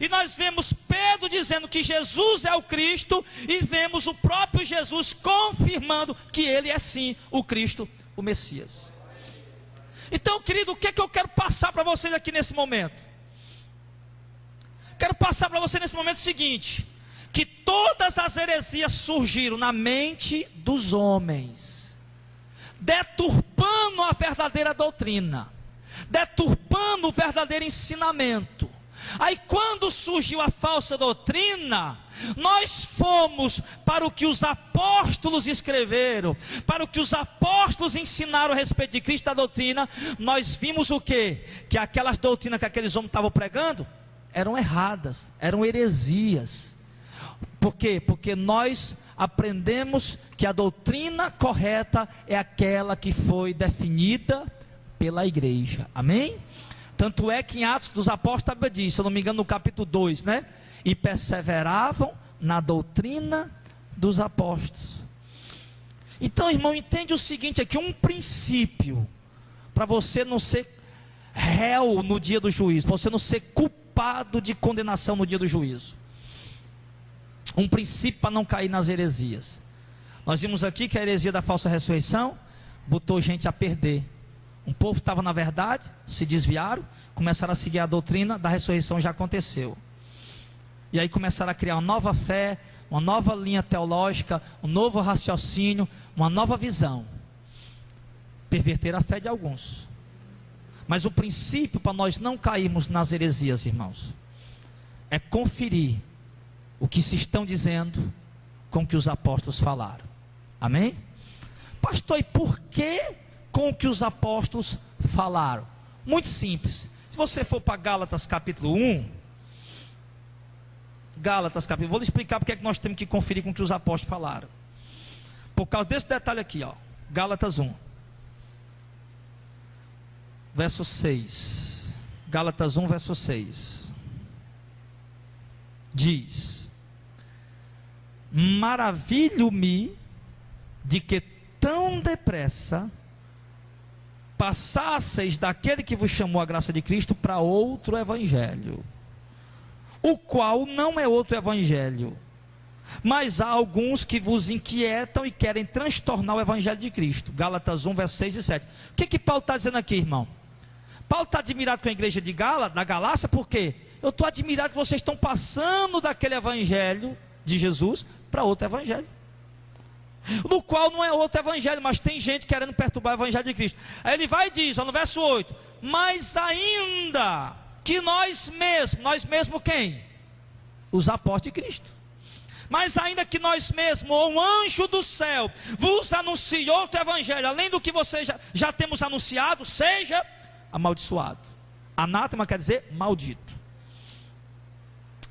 E nós vemos Pedro dizendo que Jesus é o Cristo, e vemos o próprio Jesus confirmando que ele é sim o Cristo, o Messias. Então, querido, o que é que eu quero passar para vocês aqui nesse momento? Quero passar para você nesse momento o seguinte: que todas as heresias surgiram na mente dos homens, deturpando a verdadeira doutrina, deturpando o verdadeiro ensinamento. Aí quando surgiu a falsa doutrina, nós fomos para o que os apóstolos escreveram, para o que os apóstolos ensinaram a respeito de Cristo, da doutrina. Nós vimos o quê? Que aquelas doutrinas que aqueles homens estavam pregando eram erradas, eram heresias. Por quê? Porque nós aprendemos que a doutrina correta é aquela que foi definida pela igreja. Amém? Tanto é que em Atos dos Apóstolos diz, se eu não me engano no capítulo 2, né? E perseveravam na doutrina dos apóstolos. Então, irmão, entende o seguinte aqui, um princípio, para você não ser réu no dia do juízo, para você não ser culpado de condenação no dia do juízo. Um princípio para não cair nas heresias. Nós vimos aqui que a heresia da falsa ressurreição botou gente a perder. Um povo estava na verdade, se desviaram, começaram a seguir a doutrina da ressurreição, já aconteceu. E aí começaram a criar uma nova fé, uma nova linha teológica, um novo raciocínio, uma nova visão. Perverter a fé de alguns. Mas o princípio para nós não cairmos nas heresias, irmãos, é conferir o que se estão dizendo com o que os apóstolos falaram. Amém? Pastor, e por que com o que os apóstolos falaram? Muito simples. Se você for para Gálatas capítulo 1, Gálatas capítulo, vou lhe explicar porque é que nós temos que conferir com o que os apóstolos falaram. Por causa desse detalhe aqui, ó. Gálatas 1, verso 6. Gálatas 1, verso 6. Diz: maravilho-me de que tão depressa passasseis daquele que vos chamou a graça de Cristo para outro evangelho, o qual não é outro evangelho, mas há alguns que vos inquietam e querem transtornar o evangelho de Cristo. Gálatas 1, versos 6 e 7. O que Paulo está dizendo aqui, irmão? Paulo está admirado com a igreja de da Galácia, por quê? Eu estou admirado que vocês estão passando daquele evangelho de Jesus para outro evangelho, no qual não é outro evangelho, mas tem gente querendo perturbar o evangelho de Cristo. Aí ele vai e diz, ó, no verso 8: mas ainda que nós mesmos quem? Os apóstolos de Cristo. Mas ainda que nós mesmos, ou um anjo do céu, vos anuncie outro evangelho, além do que vocês já temos anunciado, seja amaldiçoado. Anátema quer dizer maldito.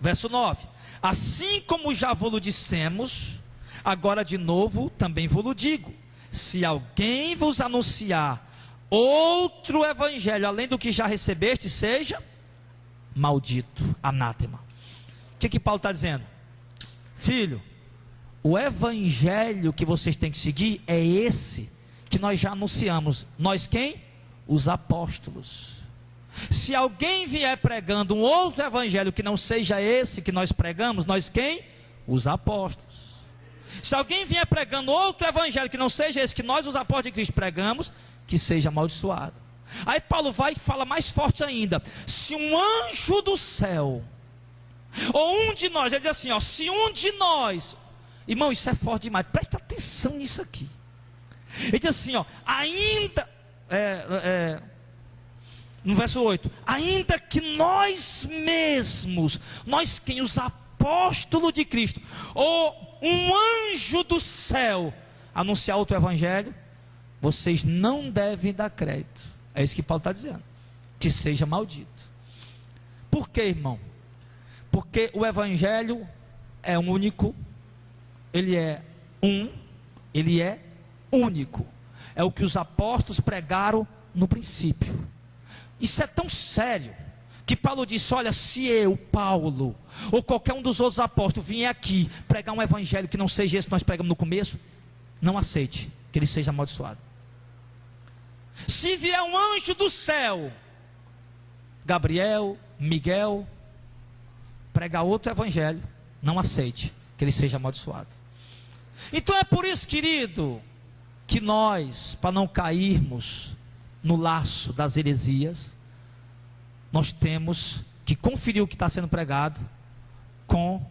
Verso 9: assim como já vos dissemos, agora de novo também vos digo: se alguém vos anunciar outro evangelho além do que já recebeste, seja maldito, anátema. O que Paulo está dizendo? Filho, o evangelho que vocês têm que seguir é esse que nós já anunciamos. Nós quem? Os apóstolos. Se alguém vier pregando um outro evangelho que não seja esse que nós pregamos, nós quem? Os apóstolos. Se alguém vier pregando outro evangelho que não seja esse que nós, os apóstolos de Cristo, pregamos, que seja amaldiçoado. Aí Paulo vai e fala mais forte ainda: se um anjo do céu, ou um de nós, ele diz assim, ó, se um de nós, irmão, isso é forte demais, presta atenção nisso aqui. Ele diz assim, ó, ainda, no verso 8, ainda que nós mesmos, nós quem? Os apóstolos de Cristo, ou um anjo do céu, anunciar outro evangelho, vocês não devem dar crédito. É isso que Paulo está dizendo, que seja maldito. Por quê, irmão? Porque o evangelho é único, ele é ele é único. É o que os apóstolos pregaram no princípio. Isso é tão sério que Paulo disse: olha, se eu, Paulo, ou qualquer um dos outros apóstolos vier aqui pregar um evangelho que não seja esse que nós pregamos no começo, não aceite que ele seja amaldiçoado. Se vier um anjo do céu, Gabriel, Miguel, pregar outro evangelho, não aceite que ele seja amaldiçoado. Então é por isso, querido, que nós, para não cairmos no laço das heresias, nós temos que conferir o que está sendo pregado com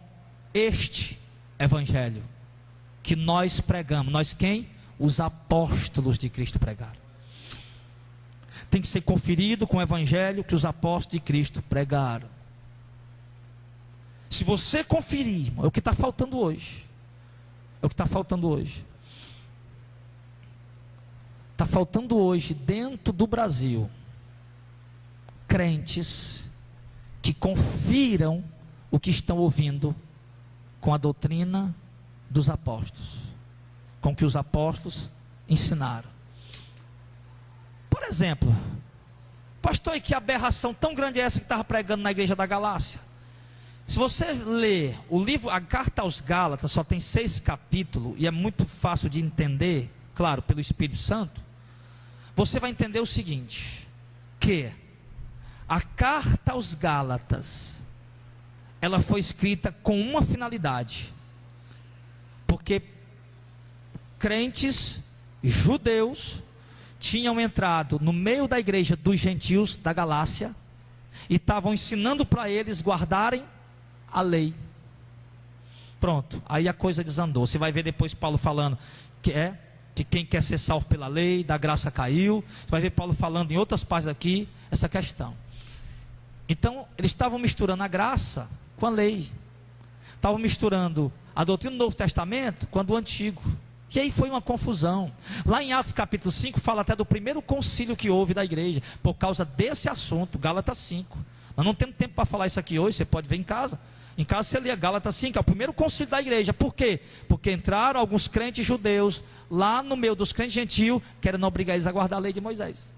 este evangelho que nós pregamos. Nós quem? Os apóstolos de Cristo pregaram. Tem que ser conferido com o evangelho que os apóstolos de Cristo pregaram. Se você conferir, irmão, é o que está faltando hoje. É o que está faltando hoje. Está faltando hoje dentro do Brasil crentes que confiram o que estão ouvindo com a doutrina dos apóstolos, com o que os apóstolos ensinaram. Por exemplo, pastor, e que aberração tão grande é essa que estava pregando na igreja da Galácia? Se você ler o livro, a carta aos Gálatas, só tem 6 capítulos, e é muito fácil de entender, claro, pelo Espírito Santo, você vai entender o seguinte, que a carta aos Gálatas, ela foi escrita com uma finalidade, porque crentes judeus tinham entrado no meio da igreja dos gentios da Galácia e estavam ensinando para eles guardarem a lei. Pronto, aí a coisa desandou. Você vai ver depois Paulo falando que quem quer ser salvo pela lei, da graça caiu. Você vai ver Paulo falando em outras partes aqui essa questão. Então eles estavam misturando a graça com a lei, estavam misturando a doutrina do Novo Testamento com a do Antigo. E aí foi uma confusão. Lá em Atos capítulo 5 fala até do primeiro concílio que houve da igreja, por causa desse assunto, Gálatas 5. Nós não temos tempo para falar isso aqui hoje, você pode ver em casa. Em casa você lê Gálatas 5, é o primeiro concílio da igreja. Por quê? Porque entraram alguns crentes judeus lá no meio dos crentes gentios, querendo obrigar eles a guardar a lei de Moisés.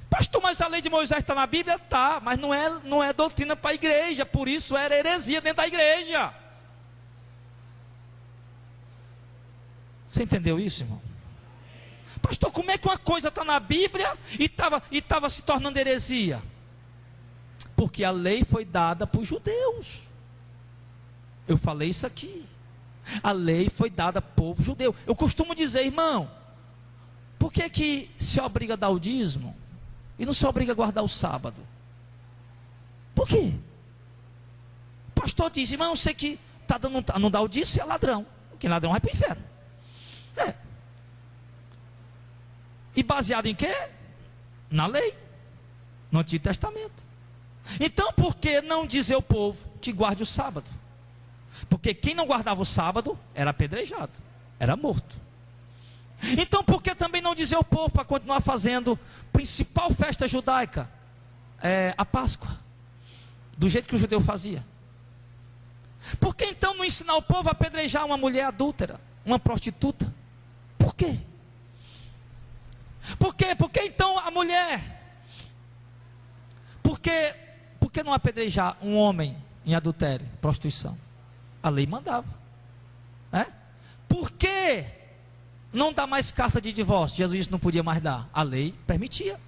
Pastor, mas a lei de Moisés está na Bíblia? Tá, mas não é doutrina para a igreja, por isso era heresia dentro da igreja. Você entendeu isso, irmão? Pastor, como é que uma coisa está na Bíblia e estava se tornando heresia? Porque a lei foi dada para os judeus. Eu falei isso aqui. A lei foi dada para o povo judeu. Eu costumo dizer, irmão, por que se obriga a dar o dízimo e não se obriga a guardar o sábado? Por quê? O pastor diz, irmão, eu sei que não dá o dízimo, é ladrão. Quem ladrão vai para o inferno. E baseado em quê? Na lei, no Antigo Testamento. Então por que não dizer ao povo que guarde o sábado? Porque quem não guardava o sábado era apedrejado, era morto. Então por que também não dizer ao povo para continuar fazendo principal festa judaica, a Páscoa, do jeito que o judeu fazia? Por que então não ensinar o povo a apedrejar uma mulher adúltera, uma prostituta? Por quê? Por quê? Porque então a mulher, por que não apedrejar um homem em adultério, prostituição? A lei mandava. Por que não dá mais carta de divórcio? Jesus não podia mais dar, a lei permitia.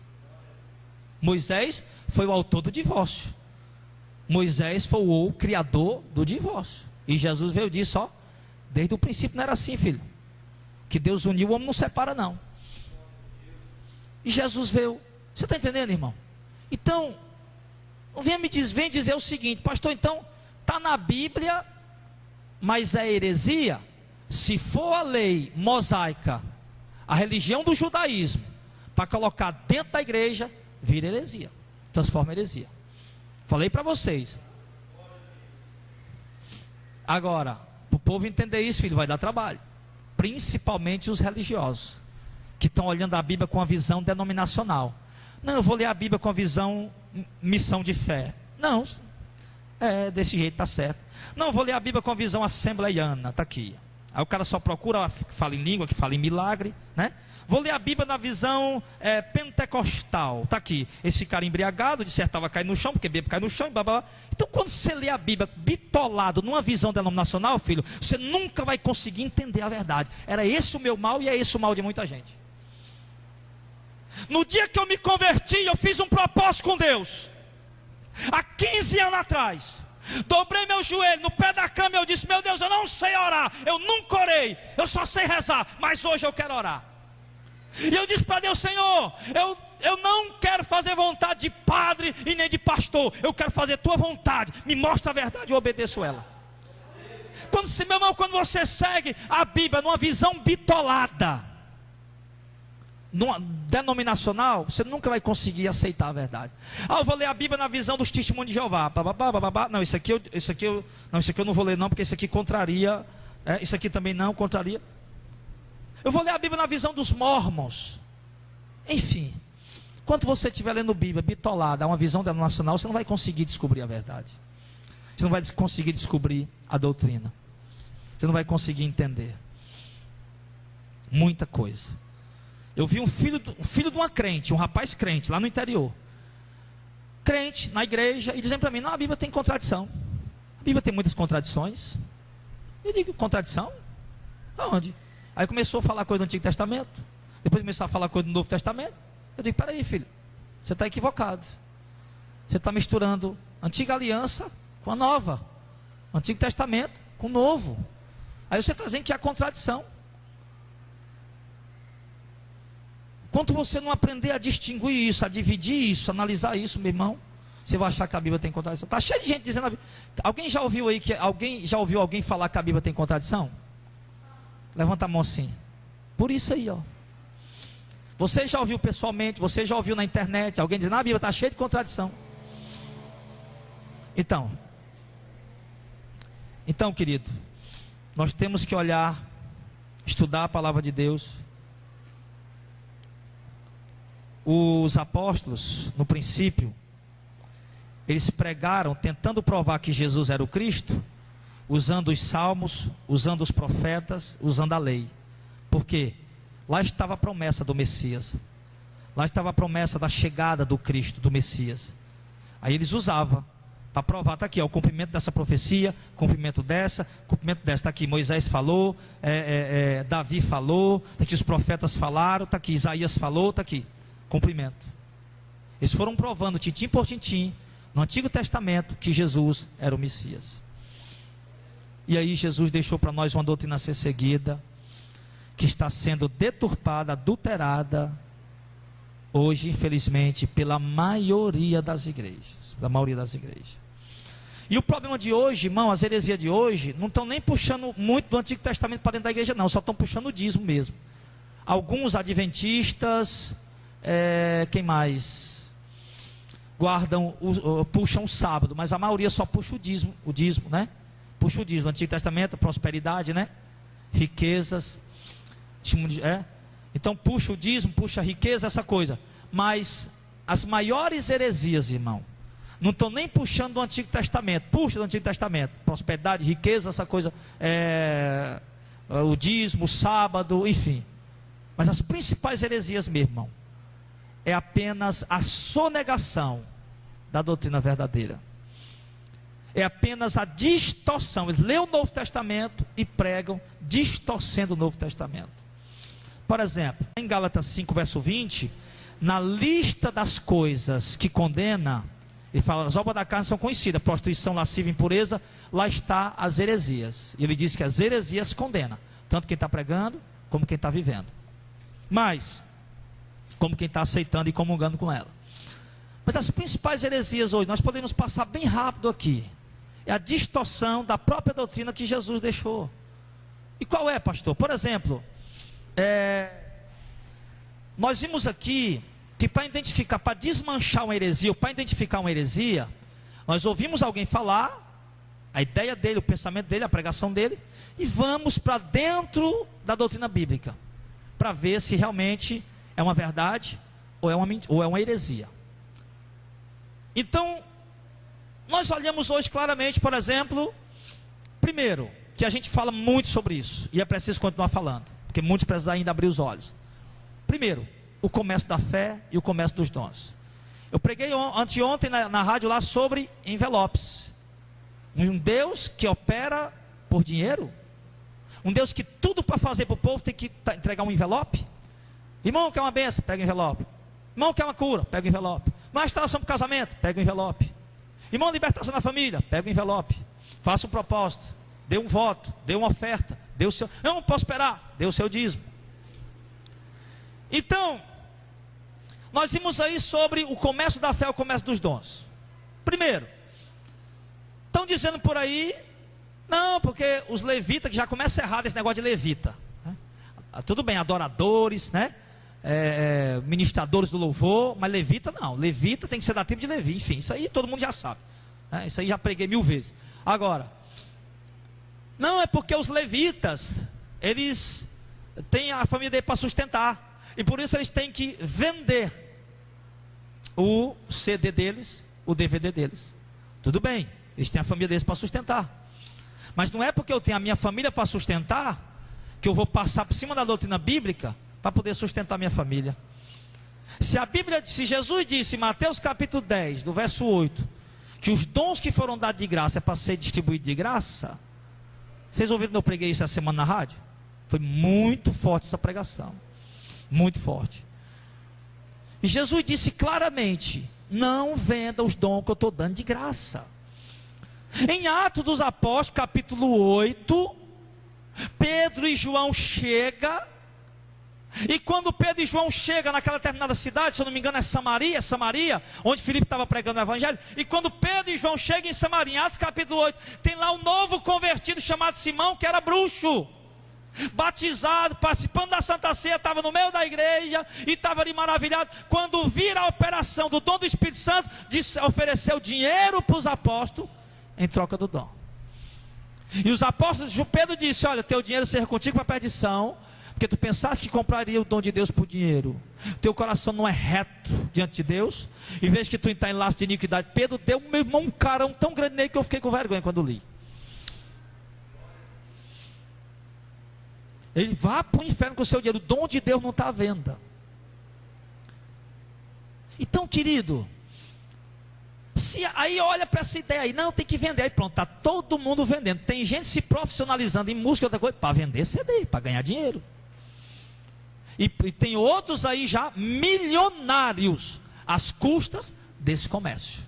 Moisés foi o autor do divórcio. Moisés foi o criador do divórcio. E Jesus veio disso, ó, desde o princípio não era assim, filho. Que Deus uniu, o homem não separa não. E Jesus veio. Você está entendendo, irmão? Então, vem dizer o seguinte, pastor, então, está na Bíblia, mas é heresia? Se for a lei mosaica, a religião do judaísmo, para colocar dentro da igreja, vira heresia, transforma em heresia. Falei para vocês. Agora, para o povo entender isso, filho, vai dar trabalho. Principalmente os religiosos, que estão olhando a Bíblia com a visão denominacional. Não, eu vou ler a Bíblia com a visão missão de fé. Não, desse jeito está certo. Não, eu vou ler a Bíblia com a visão assembleiana, está aqui. Aí o cara só procura que fala em língua, que fala em milagre, né? Vou ler a Bíblia na visão pentecostal, está aqui. Eles ficaram embriagados, de certo estava caindo no chão, porque bebe cai no chão, e blá, blá, blá. Então quando você lê a Bíblia bitolado numa visão denominacional, filho, você nunca vai conseguir entender a verdade. Era esse o meu mal e é esse o mal de muita gente. No dia que eu me converti, eu fiz um propósito com Deus. Há 15 anos atrás. Dobrei meu joelho no pé da cama e eu disse: meu Deus, eu não sei orar, eu nunca orei, eu só sei rezar, mas hoje eu quero orar. E eu disse para Deus: Senhor, eu não quero fazer vontade de padre e nem de pastor, eu quero fazer tua vontade, me mostra a verdade e eu obedeço ela. Meu irmão, quando você segue a Bíblia numa visão bitolada, denominacional, você nunca vai conseguir aceitar a verdade. Eu vou ler a Bíblia na visão dos testemunhos de Jeová. Não, isso aqui eu não vou ler não, porque isso aqui contraria. Isso aqui também não, contraria. Eu vou ler a Bíblia na visão dos mormons. Enfim, quando você estiver lendo Bíblia bitolada, uma visão denominacional, você não vai conseguir descobrir a verdade. Você não vai conseguir descobrir a doutrina. Você não vai conseguir entender muita coisa. Eu vi um filho de uma crente, um rapaz crente, lá no interior. Crente, na igreja, e dizendo para mim: não, a Bíblia tem contradição. A Bíblia tem muitas contradições. Eu digo: contradição? Aonde? Aí começou a falar coisa do Antigo Testamento. Depois começou a falar coisa do Novo Testamento. Eu digo: peraí, filho, você está equivocado. Você está misturando a Antiga Aliança com a Nova, o Antigo Testamento com o Novo. Aí você está dizendo que há contradição. Enquanto você não aprender a distinguir isso, a dividir isso, a analisar isso, meu irmão, você vai achar que a Bíblia tem contradição. Está cheio de gente dizendo. Alguém já ouviu alguém falar que a Bíblia tem contradição? Levanta a mão assim. Por isso aí, ó. Você já ouviu pessoalmente, você já ouviu na internet alguém dizendo: a Bíblia está cheia de contradição. Então, querido, nós temos que olhar, estudar a palavra de Deus. Os apóstolos, no princípio, eles pregaram tentando provar que Jesus era o Cristo, usando os salmos, usando os profetas, usando a lei. Por quê? Lá estava a promessa do Messias. Lá estava a promessa da chegada do Cristo, do Messias. Aí eles usavam para provar. Está aqui, ó, o cumprimento dessa profecia, cumprimento dessa, está aqui. Moisés falou, Davi falou, está aqui os profetas falaram, está aqui Isaías falou, está aqui. Cumprimento. Eles foram provando, tintim por tintim, no Antigo Testamento, que Jesus era o Messias. E aí Jesus deixou para nós uma doutrina a ser seguida, que está sendo deturpada, adulterada, hoje, infelizmente, pela maioria das igrejas. E o problema de hoje, irmão, as heresias de hoje, não estão nem puxando muito do Antigo Testamento para dentro da igreja, não, só estão puxando o dízimo mesmo. Alguns adventistas, quem mais? Puxam o sábado, mas a maioria só puxa o dízimo, né? Puxa o dízimo, no Antigo Testamento, prosperidade, né? Riquezas, então puxa o dízimo, puxa a riqueza, essa coisa. Mas as maiores heresias, irmão, não estão nem puxando do Antigo Testamento. Puxa do Antigo Testamento, prosperidade, riqueza, essa coisa, o dízimo, o sábado, enfim. Mas as principais heresias, meu irmão, é apenas a sonegação da doutrina verdadeira. É apenas a distorção. Eles leem o Novo Testamento e pregam distorcendo o Novo Testamento. Por exemplo, em Gálatas 5, verso 20, na lista das coisas que condena, ele fala: as obras da carne são conhecidas, prostituição, lascívia, impureza, lá está as heresias. E ele diz que as heresias condenam, tanto quem está pregando, como quem está vivendo. Mas, como quem está aceitando e comungando com ela. Mas as principais heresias hoje, nós podemos passar bem rápido aqui. É a distorção da própria doutrina que Jesus deixou. E qual é, pastor? Por exemplo, nós vimos aqui que para identificar, para desmanchar uma heresia, ou para identificar uma heresia, nós ouvimos alguém falar, a ideia dele, o pensamento dele, a pregação dele, e vamos para dentro da doutrina bíblica, para ver se realmente é uma verdade ou é uma heresia. Então, nós olhamos hoje claramente, por exemplo, primeiro, que a gente fala muito sobre isso, e é preciso continuar falando, porque muitos precisam ainda abrir os olhos. Primeiro, o comércio da fé e o comércio dos dons. Eu preguei anteontem na rádio lá sobre envelopes. Um Deus que opera por dinheiro, um Deus que tudo para fazer para o povo tem que entregar um envelope. Irmão quer uma bênção, pega o envelope. Irmão quer uma cura, pega o envelope. Uma restauração para o casamento, pega o envelope. Irmão, libertação na família, pega o envelope, faça um propósito, dê um voto, dê uma oferta, dê o seu, não posso esperar, dê o seu dízimo. Então, nós vimos aí sobre o comércio da fé, o comércio dos dons. Primeiro, estão dizendo por aí, não, porque os levitas, que já começa errado esse negócio de levita, né? Tudo bem, adoradores, né? Ministradores do louvor, mas levita não, levita tem que ser da tribo de Levi, enfim, isso aí todo mundo já sabe, né? Isso aí já preguei 1000 vezes. Agora, não é porque os levitas, eles têm a família dele para sustentar, e por isso eles têm que vender o CD deles, o DVD deles. Tudo bem, eles têm a família deles para sustentar, mas não é porque eu tenho a minha família para sustentar, que eu vou passar por cima da doutrina bíblica, para poder sustentar minha família. Se Jesus disse em Mateus capítulo 10, do verso 8, que os dons que foram dados de graça é para ser distribuído de graça, vocês ouviram que eu preguei isso essa semana na rádio? Foi muito forte essa pregação, muito forte. E Jesus disse claramente, não venda os dons que eu estou dando de graça. Em Atos dos Apóstolos capítulo 8, Pedro e João chegam, e quando Pedro e João chegam naquela determinada cidade, se eu não me engano é Samaria, onde Filipe estava pregando o evangelho, e quando Pedro e João chegam em Samaria, em Atos capítulo 8, tem lá um novo convertido chamado Simão, que era bruxo, batizado, participando da Santa Ceia, estava no meio da igreja, e estava ali maravilhado, quando vira a operação do dom do Espírito Santo, ofereceu dinheiro para os apóstolos, em troca do dom. E os apóstolos, Pedro disse, olha, teu dinheiro seja contigo para a perdição, porque tu pensaste que compraria o dom de Deus por dinheiro, teu coração não é reto diante de Deus, e veja que tu está em laço de iniquidade. Pedro deu, meu irmão, um carão tão grande nele que eu fiquei com vergonha quando li. Ele vá para o inferno com o seu dinheiro, o dom de Deus não está à venda. Então, querido, se aí olha para essa ideia aí, não, tem que vender, aí pronto, está todo mundo vendendo, tem gente se profissionalizando em música, outra coisa, para vender CD, para ganhar dinheiro. E tem outros aí já milionários às custas desse comércio.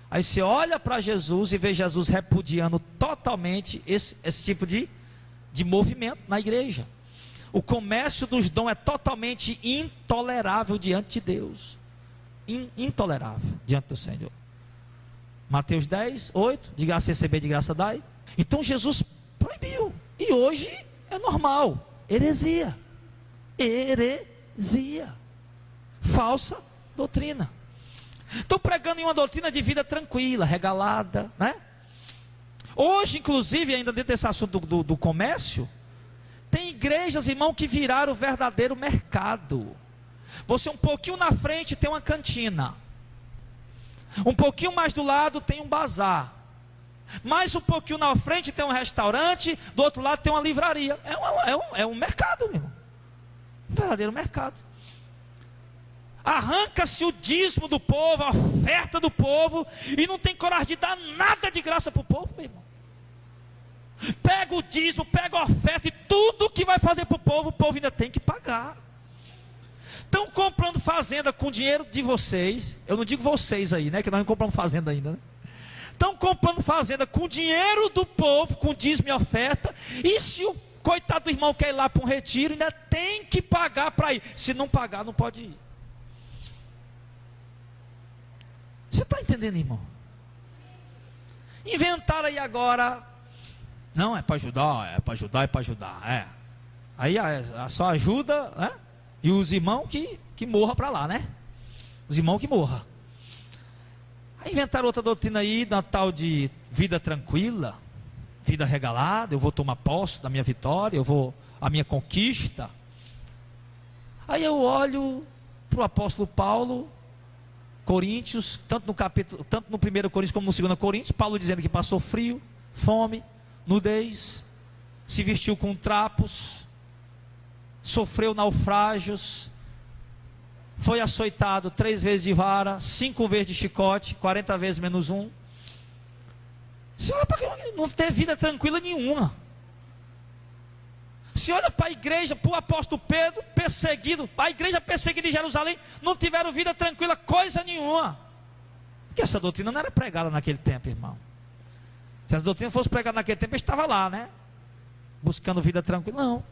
Aí você olha para Jesus e vê Jesus repudiando totalmente esse tipo de movimento na igreja. O comércio dos dons é totalmente intolerável diante de Deus. Intolerável diante do Senhor. Mateus 10, 8, de graça receber, de graça dai. Então Jesus proibiu, e hoje é normal. Heresia, falsa doutrina. Estou pregando em uma doutrina de vida tranquila, regalada, né? Hoje, inclusive, ainda dentro desse assunto do comércio, tem igrejas, irmão, que viraram o verdadeiro mercado. Você um pouquinho na frente tem uma cantina, um pouquinho mais do lado tem um bazar, mais um pouquinho na frente tem um restaurante, do outro lado tem uma livraria. É um mercado, meu irmão, um verdadeiro mercado. Arranca-se o dízimo do povo, a oferta do povo, e não tem coragem de dar nada de graça para o povo, meu irmão. Pega o dízimo, pega a oferta, e tudo que vai fazer para o povo ainda tem que pagar. Estão comprando fazenda com dinheiro de vocês. Eu não digo vocês aí, né? Que nós não compramos fazenda ainda, né? Estão comprando fazenda com dinheiro do povo, com dízimo e oferta. E se o coitado do irmão quer ir lá para um retiro, ainda tem que pagar para ir. Se não pagar, não pode ir. Você está entendendo, irmão? Inventaram aí agora. Não, é para ajudar, é para ajudar, é para ajudar. É. Aí só ajuda, né? E os irmãos que morram para lá, né? Os irmãos que morram. Aí inventaram outra doutrina aí, da tal de vida tranquila, vida regalada. Eu vou tomar posse da minha vitória, a minha conquista. Aí eu olho para o apóstolo Paulo, Coríntios, tanto no 1 Coríntios como no 2 Coríntios, Paulo dizendo que passou frio, fome, nudez, se vestiu com trapos, sofreu naufrágios, foi açoitado 3 vezes de vara, 5 vezes de chicote, 40 vezes menos 1. Você olha para não ter vida tranquila nenhuma. Se olha para a igreja, para o apóstolo Pedro, perseguido, a igreja perseguida em Jerusalém, não tiveram vida tranquila, coisa nenhuma. Porque essa doutrina não era pregada naquele tempo, irmão. Se essa doutrina fosse pregada naquele tempo, ele estava lá, né? Buscando vida tranquila. Não.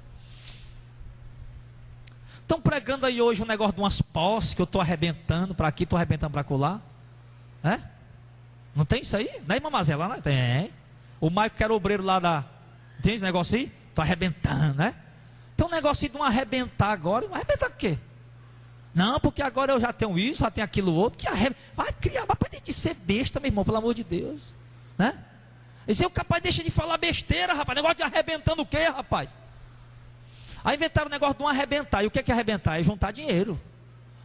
Estão pregando aí hoje um negócio de umas posses, que eu estou arrebentando para aqui, estou arrebentando para colar. É? Não tem isso aí? Não é, irmã Mazela? Não tem. O Maico, que era obreiro lá da... Tem esse negócio aí? Estou arrebentando, né? Tem um negócio de um arrebentar agora. E arrebentar o quê? Não, porque agora eu já tenho isso, já tenho aquilo outro. Que vai criar, mas para de ser besta, meu irmão, pelo amor de Deus. Né? Esse é o capaz, deixa de falar besteira, rapaz. Negócio de arrebentando o quê, rapaz? Aí inventaram o negócio de um arrebentar. E o que é arrebentar? É juntar dinheiro.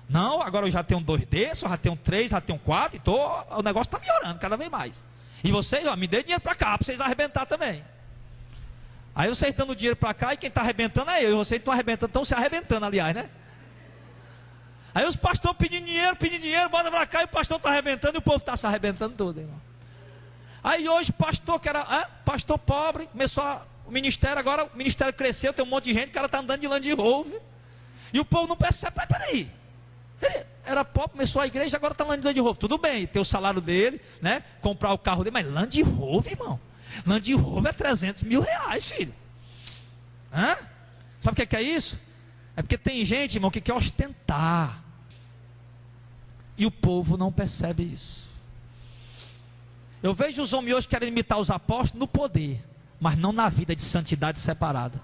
Não, agora eu já tenho 2 desses, eu já tenho 3, já tenho 4. Então o negócio está melhorando cada vez mais. E vocês, ó, me dê dinheiro para cá, para vocês arrebentar também. Aí vocês dando dinheiro para cá e quem está arrebentando é eu. E vocês estão arrebentando, estão se arrebentando, aliás, né? Aí os pastores pedindo dinheiro, bota para cá e o pastor está arrebentando e o povo está se arrebentando todo, irmão. Aí hoje pastor que era pastor pobre, começou o ministério, agora o ministério cresceu, tem um monte de gente, o cara está andando de Land Rover. E o povo não percebe, peraí. Ele era pobre, começou a igreja, agora está andando de Land Rover. Tudo bem, tem o salário dele, né? Comprar o carro dele, mas Land Rover, irmão. Land Rover é 300 mil reais, filho. Sabe o que é isso? É porque tem gente, irmão, que quer ostentar. E o povo não percebe isso. Eu vejo os homens hoje querendo imitar os apóstolos no poder, mas não na vida de santidade separada.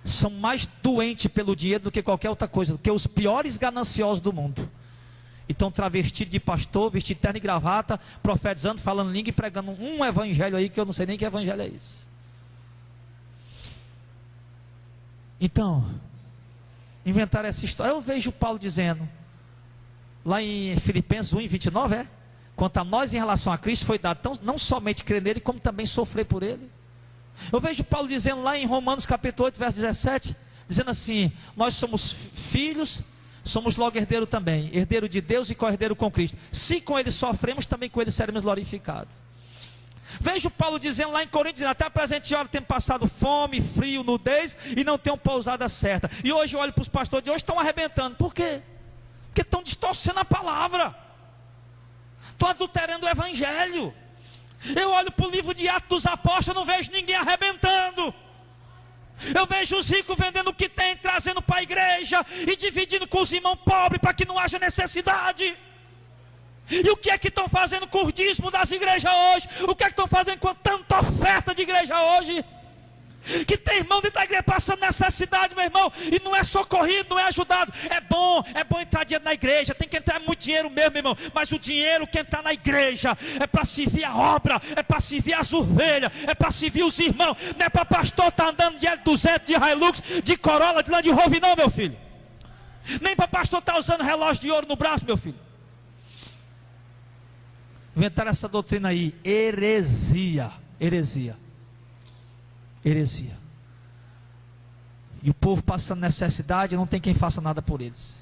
São mais doentes pelo dinheiro do que qualquer outra coisa, do que os piores gananciosos do mundo. Então travestido de pastor, vestido de terno e gravata, profetizando, falando língua e pregando um evangelho aí que eu não sei nem que evangelho é esse. Então, inventaram essa história. Eu vejo Paulo dizendo, lá em Filipenses 1:29, quanto a nós em relação a Cristo foi dado então, não somente crer nele, como também sofrer por ele. Eu vejo Paulo dizendo lá em Romanos capítulo 8, verso 17, dizendo assim, nós somos filhos, somos logo herdeiro também, herdeiro de Deus e co-herdeiro com Cristo. Se com ele sofremos, também com ele seremos glorificados. Vejo Paulo dizendo lá em Coríntios, até a presente hora tem passado fome, frio, nudez e não tem pousada certa. E hoje eu olho para os pastores de hoje, estão arrebentando. Por quê? Porque estão distorcendo a palavra, estão adulterando o evangelho. Eu olho para o livro de Atos dos Apóstolos, eu não vejo ninguém arrebentando. Eu vejo os ricos vendendo o que tem, trazendo para a igreja e dividindo com os irmãos pobres para que não haja necessidade. E o que é que estão fazendo com o dízimo das igrejas hoje? O que é que estão fazendo com tanta oferta de igreja hoje? Que tem irmão dentro da igreja passando necessidade, meu irmão, e não é socorrido, não é ajudado. É bom entrar dinheiro na igreja, tem que entrar muito dinheiro mesmo, meu irmão. Mas o dinheiro que entrar na igreja é para servir a obra, é para servir as ovelhas, é para servir os irmãos. Não é para pastor estar andando de L200, de Hilux, de Corolla, de Land Rover, não, meu filho. Nem para pastor estar usando relógio de ouro no braço, meu filho. Inventaram essa doutrina aí, heresia. E o povo passando necessidade, não tem quem faça nada por eles.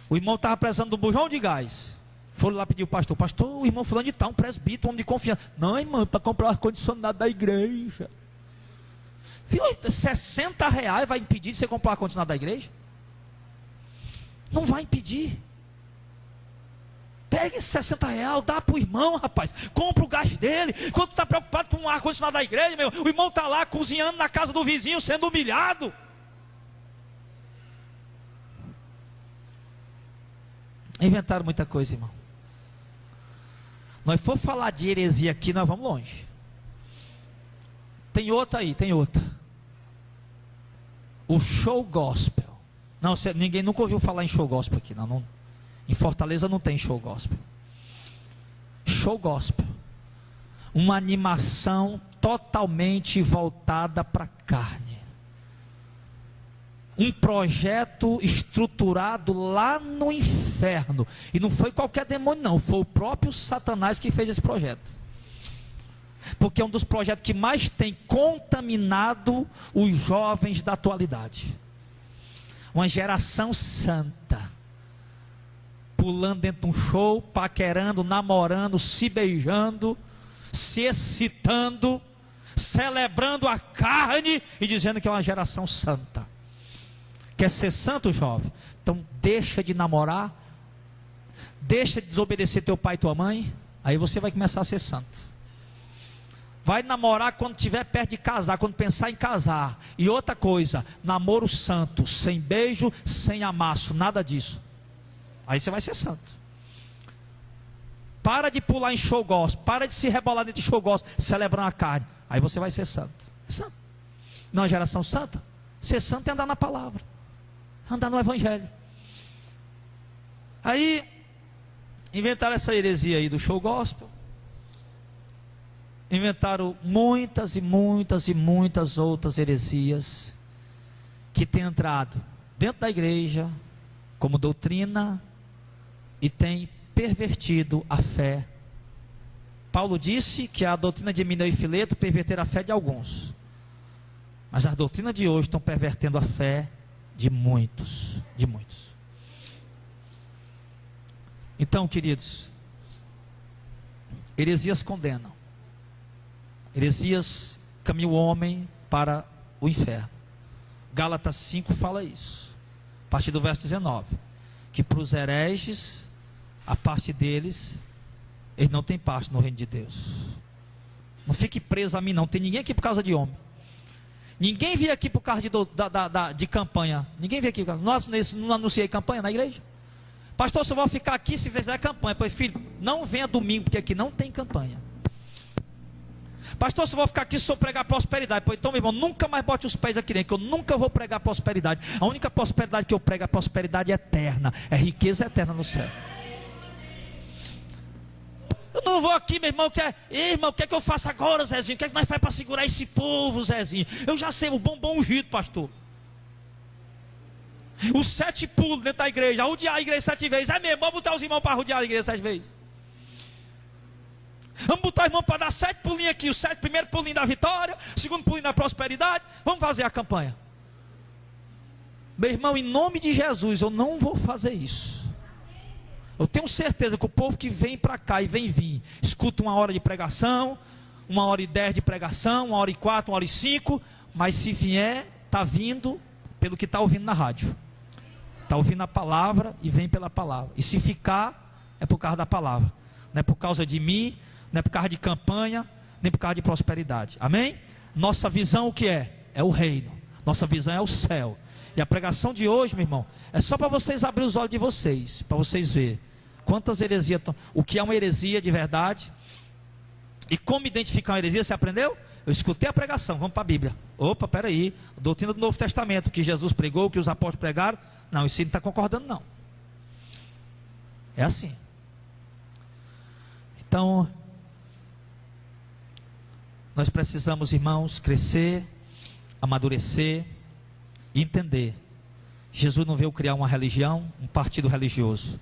O irmão estava precisando de um bujão de gás. Foram lá pedir o pastor, o irmão fulano de tal, um presbítero, um homem de confiança. Não, irmão, para comprar o ar-condicionado da igreja. Viu, R$60 vai impedir de você comprar o ar-condicionado da igreja? Não vai impedir. Pega esse R$60, dá para o irmão, rapaz. Compra o gás dele. Quando tu está preocupado com o ar-condicionado da igreja, meu, o irmão está lá cozinhando na casa do vizinho, sendo humilhado. Inventaram muita coisa, irmão. Nós for falar de heresia aqui, nós vamos longe. Tem outra aí, tem outra. O show gospel. Não, ninguém nunca ouviu falar em show gospel aqui, não. Em Fortaleza não tem show gospel. Show gospel, uma animação totalmente voltada para a carne. Um projeto estruturado lá no inferno. E não foi qualquer demônio não, foi o próprio Satanás que fez esse projeto. Porque é um dos projetos que mais tem contaminado os jovens da atualidade. Uma geração santa, pulando dentro de um show, paquerando, namorando, se beijando, se excitando, celebrando a carne e dizendo que é uma geração santa. Quer ser santo, jovem? Então deixa de namorar, deixa de desobedecer teu pai e tua mãe, aí você vai começar a ser santo. Vai namorar quando estiver perto de casar, quando pensar em casar. E outra coisa, namoro santo, sem beijo, sem amasso, nada disso. Aí você vai ser santo. Para de pular em show gospel, para de se rebolar dentro de show gospel, celebrando a carne. Aí você vai ser santo. É santo. Não é geração santa? Ser santo é andar na palavra, andar no evangelho. Aí inventaram essa heresia aí do show gospel. Inventaram muitas e muitas e muitas outras heresias que têm entrado dentro da igreja como doutrina e têm pervertido a fé. Paulo disse que a doutrina de Himeneu e Fileto perverteram a fé de alguns, mas as doutrinas de hoje estão pervertendo a fé de muitos, de muitos. Então, queridos, heresias condenam. Heresias caminham o homem para o inferno. Gálatas 5 fala isso, a partir do verso 19, que para os hereges, a parte deles, eles não têm parte no reino de Deus. Não fique preso a mim não, tem ninguém aqui por causa de homem. Ninguém veio aqui por causa de campanha. Ninguém veio aqui. Nós não anunciei campanha na igreja. Pastor, só vou ficar aqui se fizer campanha. Pois filho, não venha domingo, porque aqui não tem campanha. Pastor, só vou ficar aqui se eu pregar prosperidade. Pois então, meu irmão, nunca mais bote os pés aqui dentro, que eu nunca vou pregar prosperidade. A única prosperidade que eu prego é a prosperidade eterna, é riqueza eterna no céu. Eu não vou aqui, meu irmão, irmão, o que é que eu faço agora, Zezinho? O que é que nós fazemos para segurar esse povo, Zezinho? Eu já sei, o bombom ungido, pastor. Os 7 pulos dentro da igreja, rodear a igreja 7 vezes. É mesmo, vamos botar os irmãos para rodear a igreja 7 vezes. Vamos botar os irmãos para dar 7 pulinhos aqui. O 7 primeiro pulinho da vitória, o segundo pulinho da prosperidade. Vamos fazer a campanha. Meu irmão, em nome de Jesus, eu não vou fazer isso. Eu tenho certeza que o povo que vem para cá e vem vir, escuta 1 hora de pregação, 1h10 de pregação, 1h04, 1h05, mas se vier, está vindo pelo que está ouvindo na rádio. Está ouvindo a palavra e vem pela palavra. E se ficar, é por causa da palavra. Não é por causa de mim, não é por causa de campanha, nem por causa de prosperidade. Amém? Nossa visão o que é? É o reino. Nossa visão é o céu. E a pregação de hoje, meu irmão, é só para vocês abrir os olhos de vocês, para vocês verem quantas heresias estão, o que é uma heresia de verdade e como identificar uma heresia. Você aprendeu? Eu escutei a pregação, vamos para a Bíblia. Opa, peraí, doutrina do Novo Testamento, que Jesus pregou, que os apóstolos pregaram. Não, isso não está concordando não. É assim. Então, nós precisamos, irmãos, crescer, amadurecer e entender. Jesus não veio criar uma religião, um partido religioso.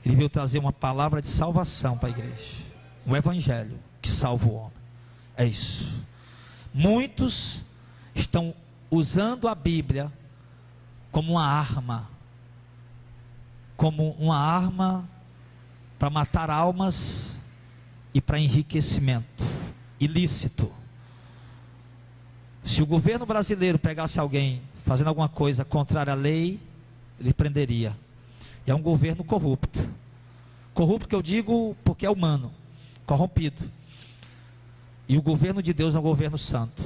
Ele veio trazer uma palavra de salvação para a igreja, um evangelho que salva o homem. É isso. Muitos estão usando a Bíblia como uma arma para matar almas e para enriquecimento ilícito. Se o governo brasileiro pegasse alguém fazendo alguma coisa contrária à lei, ele prenderia. E é um governo corrupto. Corrupto que eu digo porque é humano, corrompido. E o governo de Deus é um governo santo.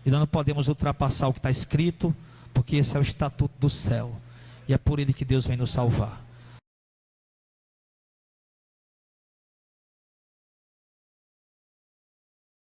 E nós não podemos ultrapassar o que está escrito, porque esse é o estatuto do céu. E é por ele que Deus vem nos salvar.